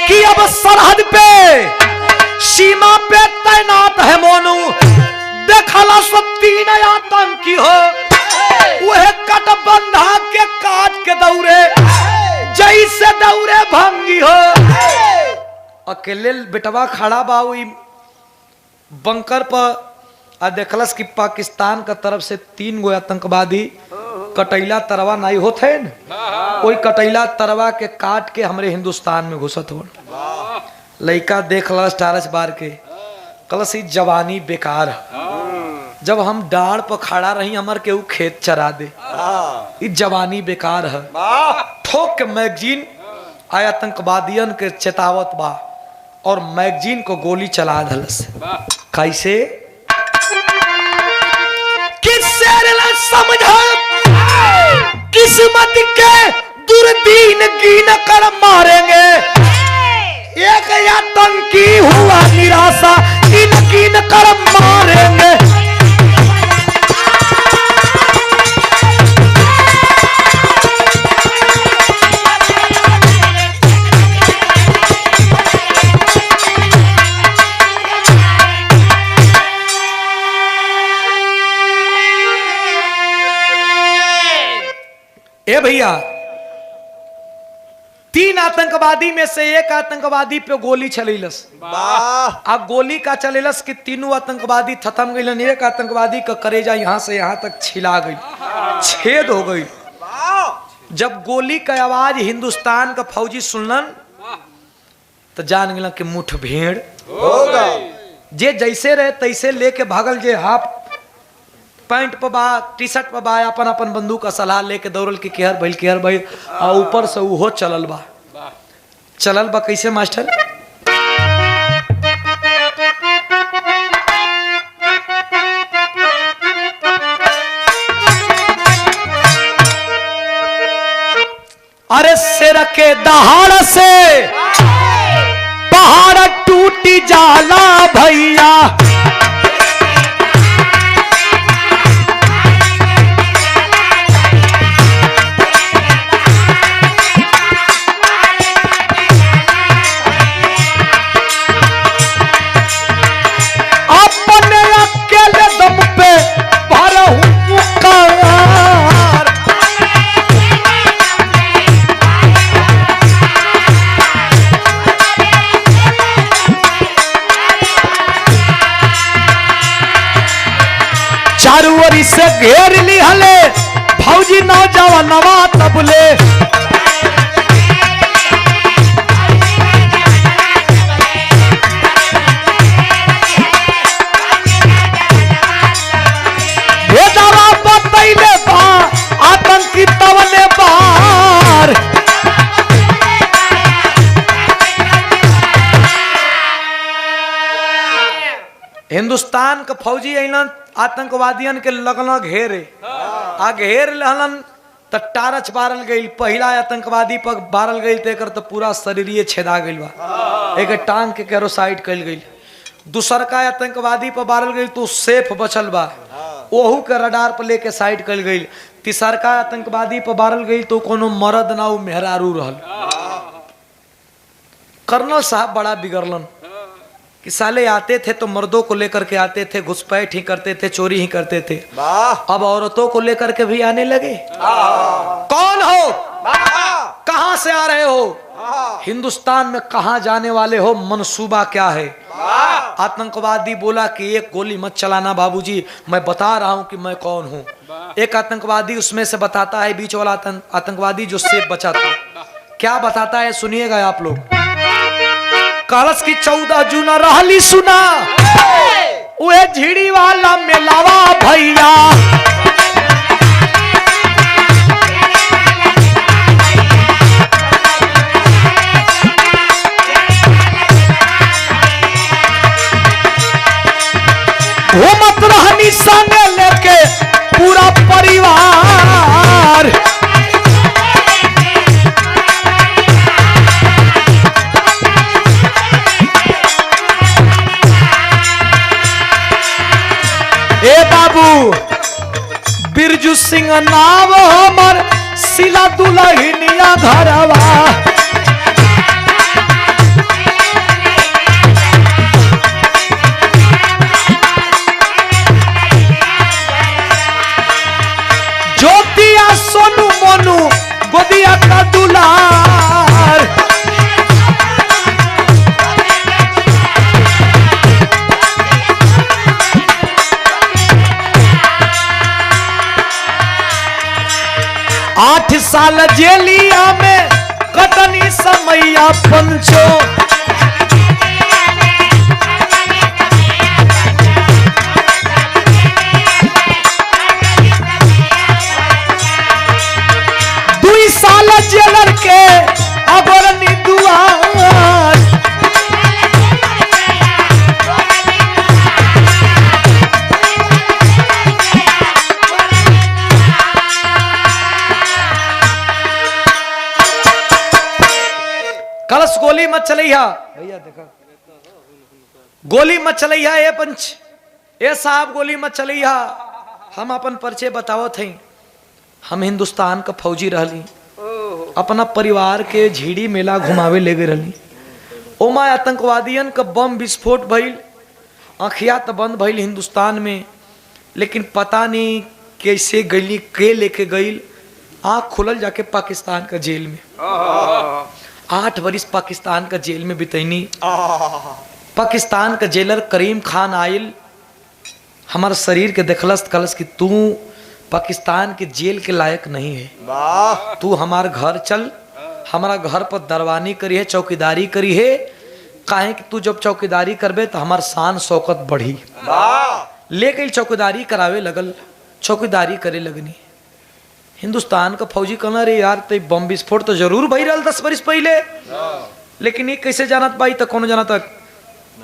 Speaker 1: कि अब सरहद पे सीमा पे तैनात है मोनू, देखला सब तीन आतंकी हो, वह कट बंधा के काट के दौड़े जैसे दौड़े भंगी हो। अकेले बेटवा खड़ा बा बंकर पर आ देखलस कि पाकिस्तान का तरफ से 3 गो आतंकवादी कटैला तरवा नहीं होते न, कोई कटैला तरवा के काट के हमरे हिंदुस्तान में घुसत हो। लड़का देखलस टारच बार के कलस ही जवानी बेकार है, जब हम डाड़ पर खड़ा रही हमर के खेत चरा दे, ये जवानी बेकार है। ठोक के मैगजीन आया आतंकवादियन के चेतावत बा और मैगजीन को गोली चला धलस। कैसे समझा किस्मत के दुर्दीन गिन कर मारेंगे, एक आतंकी हुआ निराशा इन गिन कर मारेंगे। ए भैया 3 आतंकवादी में से एक आतंकवादी पे गोली चलेलस। अब गोली का चलेलस कि तीनों आतंकवादी खत्म गइलन, एक आतंकवादी का करेजा यहाँ से यहाँ तक छिला गई, छेद हो गई। जब गोली का आवाज हिंदुस्तान का फौजी सुनलन तो जान गया कि मुठभेड़ होगा। जे जैसे रहे तैसे लेके भागल, जे हाफ पैंट पर बा टी शर्ट पर बा अपन अपन बंदूक का सलाह लेके दौड़ल की केहर भाई आ ऊपर से उहो चलल बा कैसे मास्टर। अरे सिर के दहाड़ से पहाड़ टूटी जाला भैया, चारू ओरी से घेर ली हले फौजी नौजवानवा तबले, भेदवा बतैले बा आतंकी तवने बार। हिंदुस्तान का फौजी अइलन आतंकवादियन के लगना घेरे आ घेर लहलन त टारच बारल गई। पहला आतंकवादी पर बारल गई तेकर तो पूरा शरीरिये छेदा गई बा, एक टांग के केरो साइड कल गई। दूसर का आतंकवादी पर बारल गई तो सेफ बचल बा, ओहू के रडार पर लेके साइड कल गई। तीसर का आतंकवादी पर बारल गई तो कोनो मर्द ना उ मेहरारू रहल। कर्नल साहब बड़ा बिगड़लन कि साले आते थे तो मर्दों को लेकर के आते थे, घुसपैठ ही करते थे, चोरी ही करते थे। अब औरतों को लेकर के भी आने लगे। कौन हो, कहां से आ रहे हो, हिंदुस्तान में कहां जाने वाले हो, मनसूबा क्या है। आतंकवादी बोला कि एक गोली मत चलाना बाबूजी, मैं बता रहा हूं कि मैं कौन हूं। एक आतंकवादी उसमें से बताता है, बीच वाला आतंकवादी जो सेफ बचा था, क्या बताता है सुनिएगा आप लोग। कलश की 14 जून रहली सुना, वे झिड़ी वाला मेलावा भैया। घूमत रहनी संग लेके पूरा परिवार। ए बाबू बिरजू सिंह नाम हमर, सिला दुलहिनिया घरवा। ज्योतिया सोनू मोनू गोदिया का दुलार। आठ साल जेलिया में कटनी समैया पंचो। साल जेलर के अगरनी दुआर। कलश गोली मत चलैया भैया, देखा गोली मत चलैया। ए पंच ए साहब गोली मत चलैया। हम अपन परिचय बतावत हई। हम हिंदुस्तान का फौजी रहली, अपना परिवार के झीड़ी मेला घुमावे ले गए रहली। ओमा आतंकवादियन का बम विस्फोट भइल, आँखिया तो बंद भइल हिंदुस्तान में, लेकिन पता नहीं कैसे गली के लेके गईल। आँख खुलल जाके पाकिस्तान का जेल में। 8 वर्ष पाकिस्तान का जेल में बितैनी। पाकिस्तान का जेलर करीम खान आयल, हमारे शरीर के देखलस, कलस कि तू पाकिस्तान के जेल के लायक नहीं है, तू हमारे घर चल, हमारा घर पर दरवानी करी है, चौकीदारी करी है। काहे कि तू जब चौकीदारी करबे तो हमार शान शौकत बढ़ी। ले गई चौकीदारी करावे लगल, चौकीदारी करे लगनी। हिंदुस्तान का फौजी कहना रे यार तो बम विस्फोट तो जरूर भई रहल 10 वर्ष पहले, लेकिन ये कैसे जानत बाई तक कोनो जानत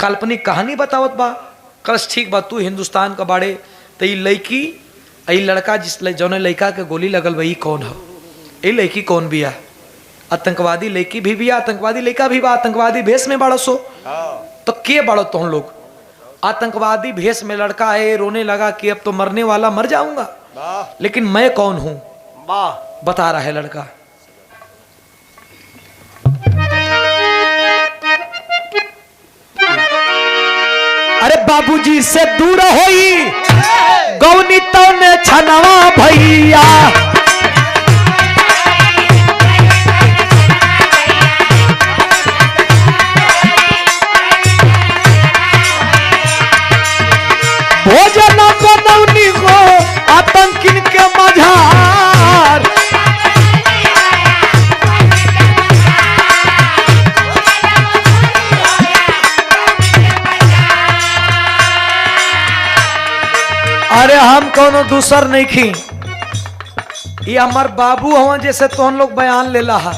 Speaker 1: काल्पनिक कहानी बतावत बा। कलश ठीक बा, तू हिंदुस्तान का बाड़े तो ये लड़की आई लड़का जिस जौने लड़का के गोली लगल वही कौन है? ये लड़की कौन बिया? आतंकवादी लड़की भी बिया, आतंकवादी लड़का भी बा, आतंकवादी भेष में बाड़ो सो। तो के बाड़ो तुम लोग? आतंकवादी भेष में लड़का है, रोने लगा कि अब तो मरने वाला मर जाऊंगा, लेकिन मैं कौन हूं बता रहा है लड़का। अरे बाबूजी से दूर होई गौनी तो ने छनवा भैया। भोजन बनौनी को आतंकिन के मझार। अरे हम कोनो दूसर नहीं खी, ये हमार बाबू हवा जैसे तो हम लोग बयान लेला है।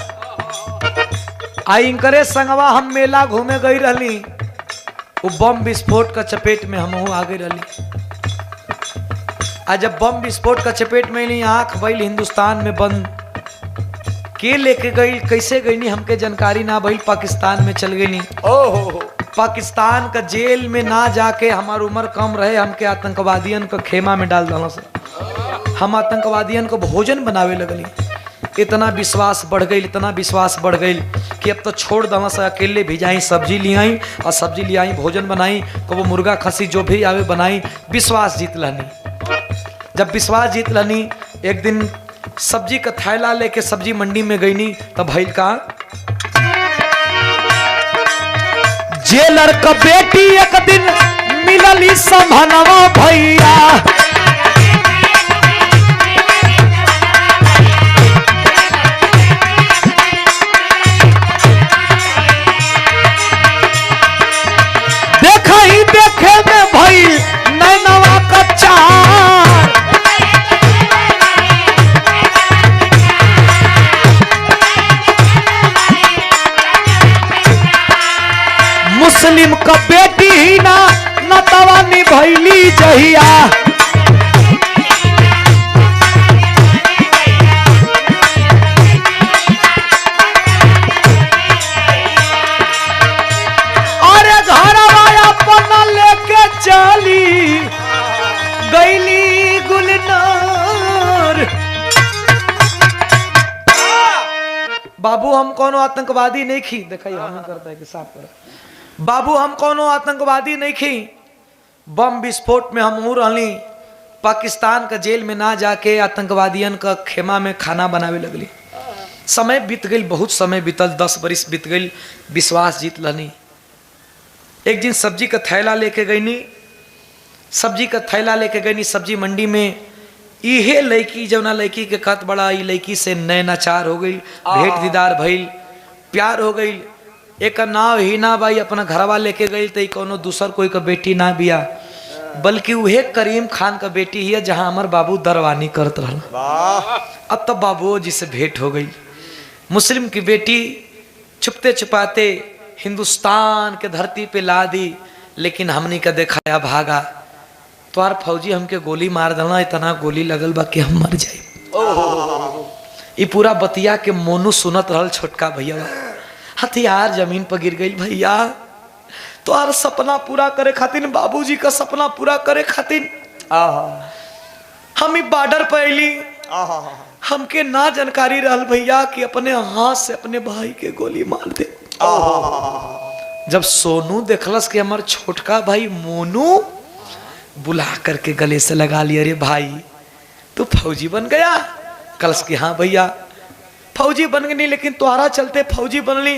Speaker 1: आई करे संगवा हम मेला घूमे गई रहली, वो बम विस्फोट का चपेट में हम आ गई रहली। आज जब बम विस्फोट का चपेट में ली, आंख भइल हिंदुस्तान में बंद। के लेके गई कैसे गई हमके जानकारी ना भइल, पाकिस्तान में चल गई। पाकिस्तान का जेल में ना जाके हमार उम्र कम रहे, हमके आतंकवादियन का खेमा में डाल दला से। हम आतंकवादियन को भोजन बनावे लगली। इतना विश्वास बढ़ गई, इतना विश्वास बढ़ गई कि अब तो छोड़ दवा से अकेले भी जाई, सब्जी ले आई और सब्जी ले आई, भोजन बनाई, तो वो मुर्गा खसी जो भी आवे बनाई। विश्वास जीत लनी। जब विश्वास जीत लनी, एक दिन सब्जी का थैला लेके सब्जी मंडी में गई नी, तब भइल का जेलर का बेटी एक दिन मिलली संभनवा भैया। बाबू हम कोनो आतंकवादी नहीं खी, देखिए हम करता है कि साफ कर, बाबू हम कोनो आतंकवादी नहीं खी, बम विस्फोट में हम रहली, पाकिस्तान का जेल में ना जाके आतंकवादियन का खेमा में खाना बनावे लगली। समय बीत गई, बहुत समय बीतल, 10 बरिस बीत गई, विश्वास जीत लनी। एक दिन सब्जी का थैला लेके गईनी, सब्जी का थैला लेके गईनी सब्जी मंडी में, इहे लड़की जौना लड़की के खत बड़ा, ई लड़की से नैनाचार हो गई, भेंट दीदार भइल, प्यार हो गई। एक नाव हीना बाई अपना घरवा लेके गई तो कोनो दूसर कोई का बेटी ना बिया, बल्कि वह करीम खान का बेटी है जहां हमार बाबू दरवानी करत रहा। अब तब बाबू जी से भेंट हो गई। मुस्लिम की बेटी छुपते छुपाते हिंदुस्तान के धरती पे ला दी, लेकिन हमनी का देखाया भागा। तोहार फौजी हमके गोली मार देना, इतना गोली लगल बा कि हम मर जाए। ये पूरा बतिया के मोनू सुनत रहल छोटका भैया, हथियार जमीन पर गिर गई। भैया तोहार सपना पूरा करे खातिर, बाबूजी का सपना पूरा करे खातिर हम बॉर्डर पर अली, हमके ना जानकारी रहल भैया कि अपने हाथ से अपने भाई के गोली मार दे। जब सोनू देखलस कि हमार छोटका भाई मोनू, बुला करके गले से लगा लिया, अरे भाई तू फौजी बन गया? कलस की हाँ भैया फौजी बन गई, लेकिन तुम्हारा चलते फौजी बनली।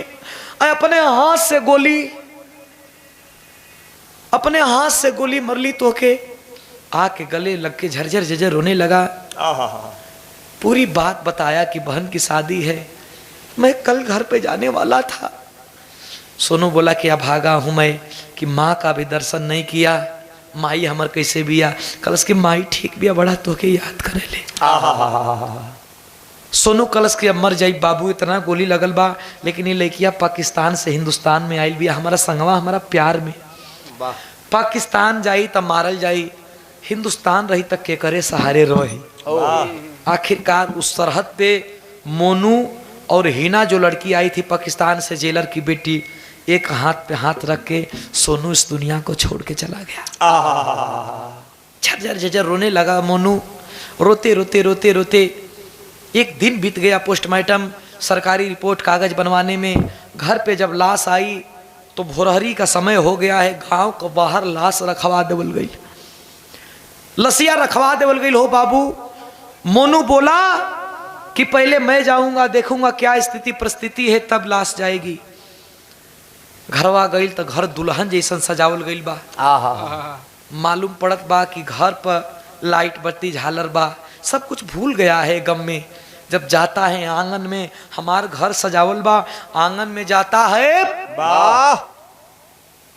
Speaker 1: अपने हाथ से गोली, अपने हाथ से गोली मरली तो के आके गले लग के झरझर झरझर रोने लगा। पूरी बात बताया कि बहन की शादी है, मैं कल घर पे जाने वाला था। सोनू बोला कि अब भागा हूं मैं, कि माँ का भी दर्शन नहीं किया, माई हमर कैसे बिया? कलश की माई ठीक बिया, बड़ा तो के याद करे ले। सोनू कलश के अब मर जाई, बाबू इतना गोली लगल बा, लेकिन ये लड़किया पाकिस्तान से हिंदुस्तान में आयल बिया, हमारा संगवा, हमारा प्यार में। पाकिस्तान जाई तब मारल जाई, हिंदुस्तान रही तक के करे सहारे रही। आखिरकार उस सरहद पे मोनू और हिना जो लड़की आई थी पाकिस्तान से, जेलर की बेटी, एक हाथ पे हाथ रख के सोनू इस दुनिया को छोड़ के चला गया। झरझर झरझर रोने लगा मोनू, रोते रोते रोते रोते एक दिन बीत गया। पोस्टमार्टम सरकारी रिपोर्ट कागज बनवाने में, घर पे जब लाश आई तो भोरहरी का समय हो गया है, गांव को बाहर लाश रखवा देवल गई, लसिया रखवा देवल गई। हो बाबू, मोनू बोला कि पहले मैं जाऊंगा, देखूंगा क्या स्थिति परिस्थिति है, तब लाश जाएगी। घरवा गई तो घर दुल्हन जैसन सजावल गई बा। मालूम पड़त बा कि घर पर लाइट बत्ती झालर बा, सब कुछ भूल गया है गम में। जब जाता है आंगन में, हमार घर सजावल बा, आंगन में जाता है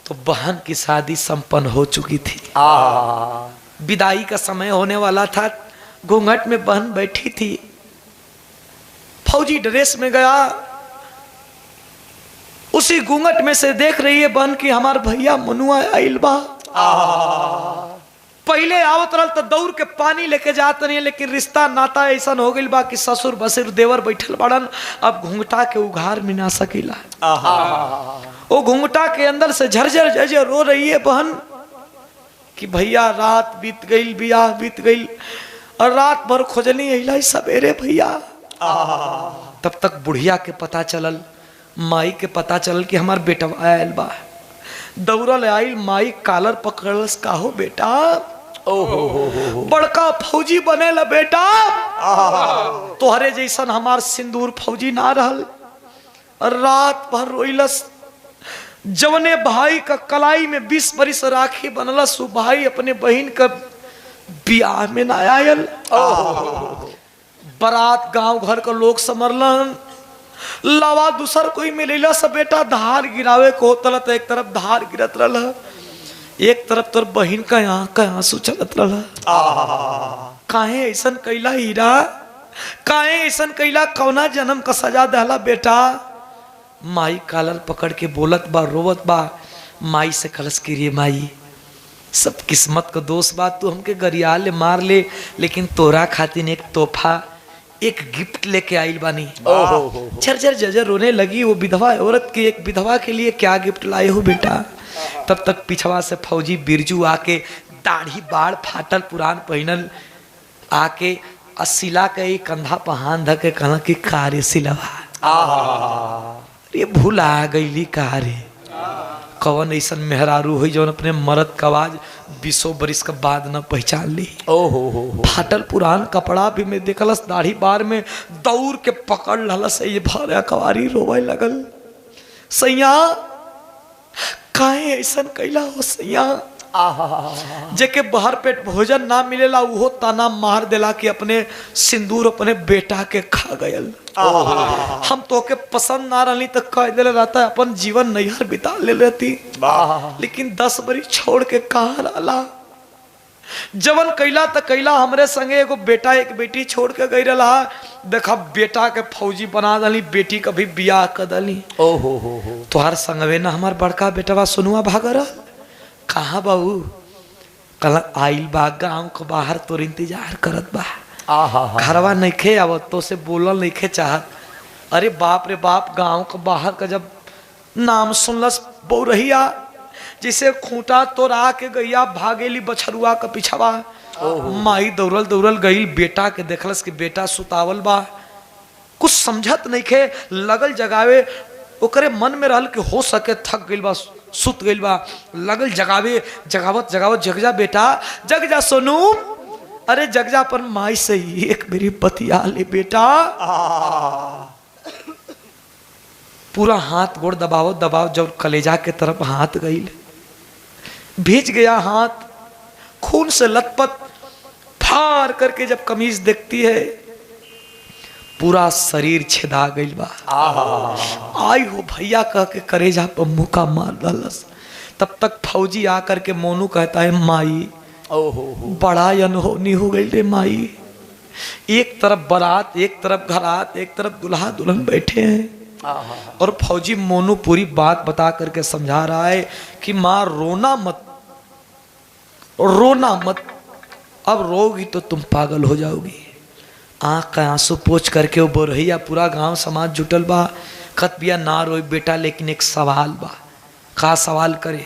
Speaker 1: तो बहन की शादी संपन्न हो चुकी थी। विदाई का समय होने वाला था, घूंघट में बहन बैठी थी, फौजी ड्रेस में गया, उसी घूंघट में से देख रही है बहन की हमार भैया मनुआ आइल बा। पहले आवत रहल तो दौड़ के पानी लेके जात नहीं, लेकिन रिश्ता नाता ऐसा हो गई बा कि ससुर बसुर देवर बैठल बड़न, अब घूंघटा के उघार में ना सकीला। वो घूंघटा के अंदर से झरझर झरझर रो रही है बहन कि भैया रात बीत गई, ब्याह बीत गई, और रात भर खोजनी अइला सवेरे भैया। तब तक बुढ़िया के पता चलल, माई के पता चलल कि हमार बेटा आयल बा। दौड़ल आइल, माई कालर पकड़लस, काहो बेटा? बड़का फौजी बनेला बेटा, तोहरे जैसन हमार सिंदूर फौजी ना रहल। रात भर रोइलस। जवने भाई का कलाई में 20 बरिस राखी बनलस, वो भाई अपने बहन का ब्याह में ना आयल। बारात गांव घर का लोग समरलन, लावा दूसर कोई मिलेला सब बेटा धार गिरावे को होतल, तो एक तरफ धार गिरत रहल, एक तरफ तोर बहन का आंसू चलत रहल। काहे ऐसन कैला हीरा? काहे ऐसन कैला? कौना जन्म का सजा दहला बेटा? माई कालर पकड़ के बोलत बा, रोवत बा। माई से कलश की रे माई, सब किस्मत का दोष बा, तू हमके गरिया ले मार ले, लेकिन तोरा खातिर एक तोहफा, एक गिफ्ट लेके आइल बानी। झरझर झरझर रोने लगी वो विधवा औरत की, एक विधवा के लिए क्या गिफ्ट लाए हो बेटा? तब तक पिछवा से फौजी बिरजू आके, दाढ़ी बाढ़ फाटल पुरान पहनल, आके सिला के कंधा पर हाथ धके कहना कि कार्य सिलवा। ये भूला गईली का रे कवन ऐसा मेहरारू हुई जो अपने मर्द का आवाज 20 बरिस के बाद न पहचान ली। फाटल पुरान कपड़ा भी में देखलस, दाढ़ी बार में दौड़ के पकड़ ललस, ये भरा कवारी रोवे लगल। सैया काहे ऐसा कैला हो सैया? जेके बाहर पेट भोजन ना मिलेला उहो ताना मार देला कि अपने सिंदूर अपने बेटा के खा गयल। हम तो के पसंद ना रही तो कह दे रहता अपन जीवन नैहर बिता ले रहती, लेकिन 10 बरी छोड़ के कहा रहा। जवन कैला त कैला, हमरे संगे एगो बेटा एक बेटी छोड़ के गई रहा। देखा बेटा के फौजी बना दली, बेटी कभी बियाह कर दली। तुहार संगवे ना हमार बड़का बेटवा सुनुआ भागर कहा बाबू कल आइल बा, गाँव को बाहर तोर इंतजार करत बा, घरवा नइखे आवत तो से बोलल नइखे चाहत। अरे बाप रे बाप, गांव के बाहर का जब नाम सुनलस बौरहिया जिसे खूंटा तोड़ा के गैया भागेली बछरुआ का पिछवा, माई दौड़ल दौड़ल गई, बेटा के देखलस कि बेटा सुतावल बा, कुछ समझत नइखे, लगल जगावे। ओकरे मन में रहल कि हो सके थक गइल बा, सुत गइल बा, लगल जगावे, जगावत जगावत जग जा बेटा, जग जा सोनू। अरे जग जा पर माई से एक मेरी बतिया ले बेटा। पूरा हाथ गोड़ दबाव दबाव, जब कलेजा के तरफ हाथ गई, भीज गया हाथ, खून से लथपथ, फाड़ करके जब कमीज देखती है पूरा शरीर छिदा गई बा। आई हो भैया कह के करेजा पर मुका मार डालस। तब तक फौजी आकर के मोनू कहता है माई बड़ा अनहोनी हो गई रे माई। एक तरफ बारात, एक तरफ घरात, एक तरफ दुल्हा दुल्हन बैठे हैं, और फौजी मोनू पूरी बात बता करके समझा रहा है कि माँ रोना मत, रोना मत, अब रोगी तो तुम पागल हो जाओगी। आँख का आंसू पोंछ करके वो बोरहिया पूरा गांव समाज जुटल बा, खत बिया ना रोई बेटा, लेकिन एक सवाल बा। का सवाल करे?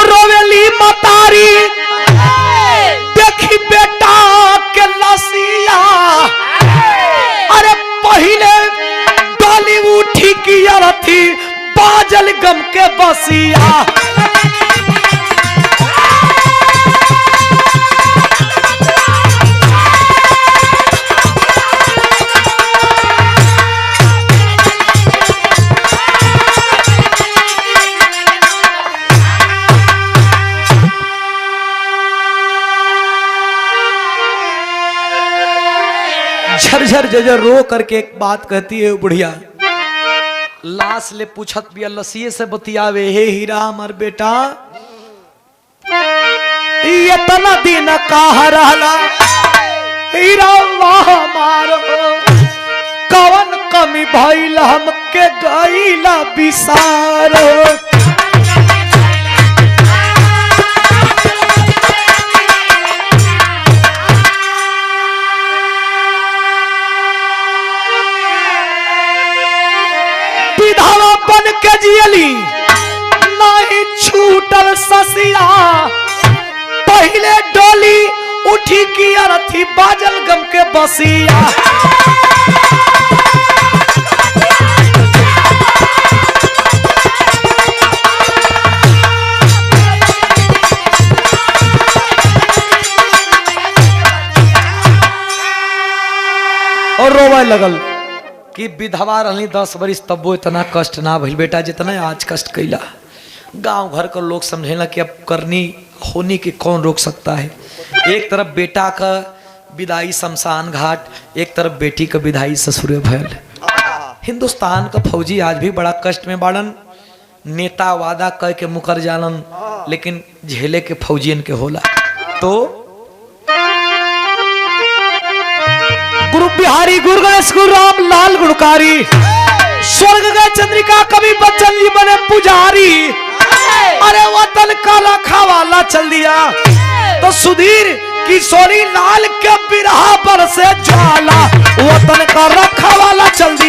Speaker 1: रोवेली मतारी देखी बेटा के लसिया, अरे पहले डोली उठी की अरथी बाजल गम के बसिया। झरझर जजर रो करके एक बात कहती है बुढ़िया, लाश ले पूछत बिया लसिए से बतियावे, हे हीरा हमार बेटा ये तना दिन कहा रहला, हीरा वाह हमार कवन कमी भइल हमके गईला बिसार। विधवा बन के जियली नहीं छूटल ससिया, पहले डोली उठी की अरथी बाजल गम के बसिया। और रोवे लगल कि विधवा रही 10 बरिस तब इतना कष्ट ना भइल बेटा जितना आज कष्ट कैला। गांव घर का लोग समझेला कि अब करनी होनी के कौन रोक सकता है। एक तरफ बेटा का विदाई शमशान घाट, एक तरफ बेटी का विदाई ससुरे भयल। हिंदुस्तान का फौजी आज भी बड़ा कष्ट में बाड़न, नेता वादा कह के मुकर जालन, लेकिन झेले के फौजियन के होला। तो गुरु बिहारी गुरु गणेश गुरु राम लाल गुणकारी, स्वर्ग गए चंद्रिका कवि बच्चन जी बने पुजारी। अरे वतन का रखवाला चल दिया तो सुधीर किशोरी लाल के बिरहा पर से ज्वाला, वतन का रखवाला चल दिया।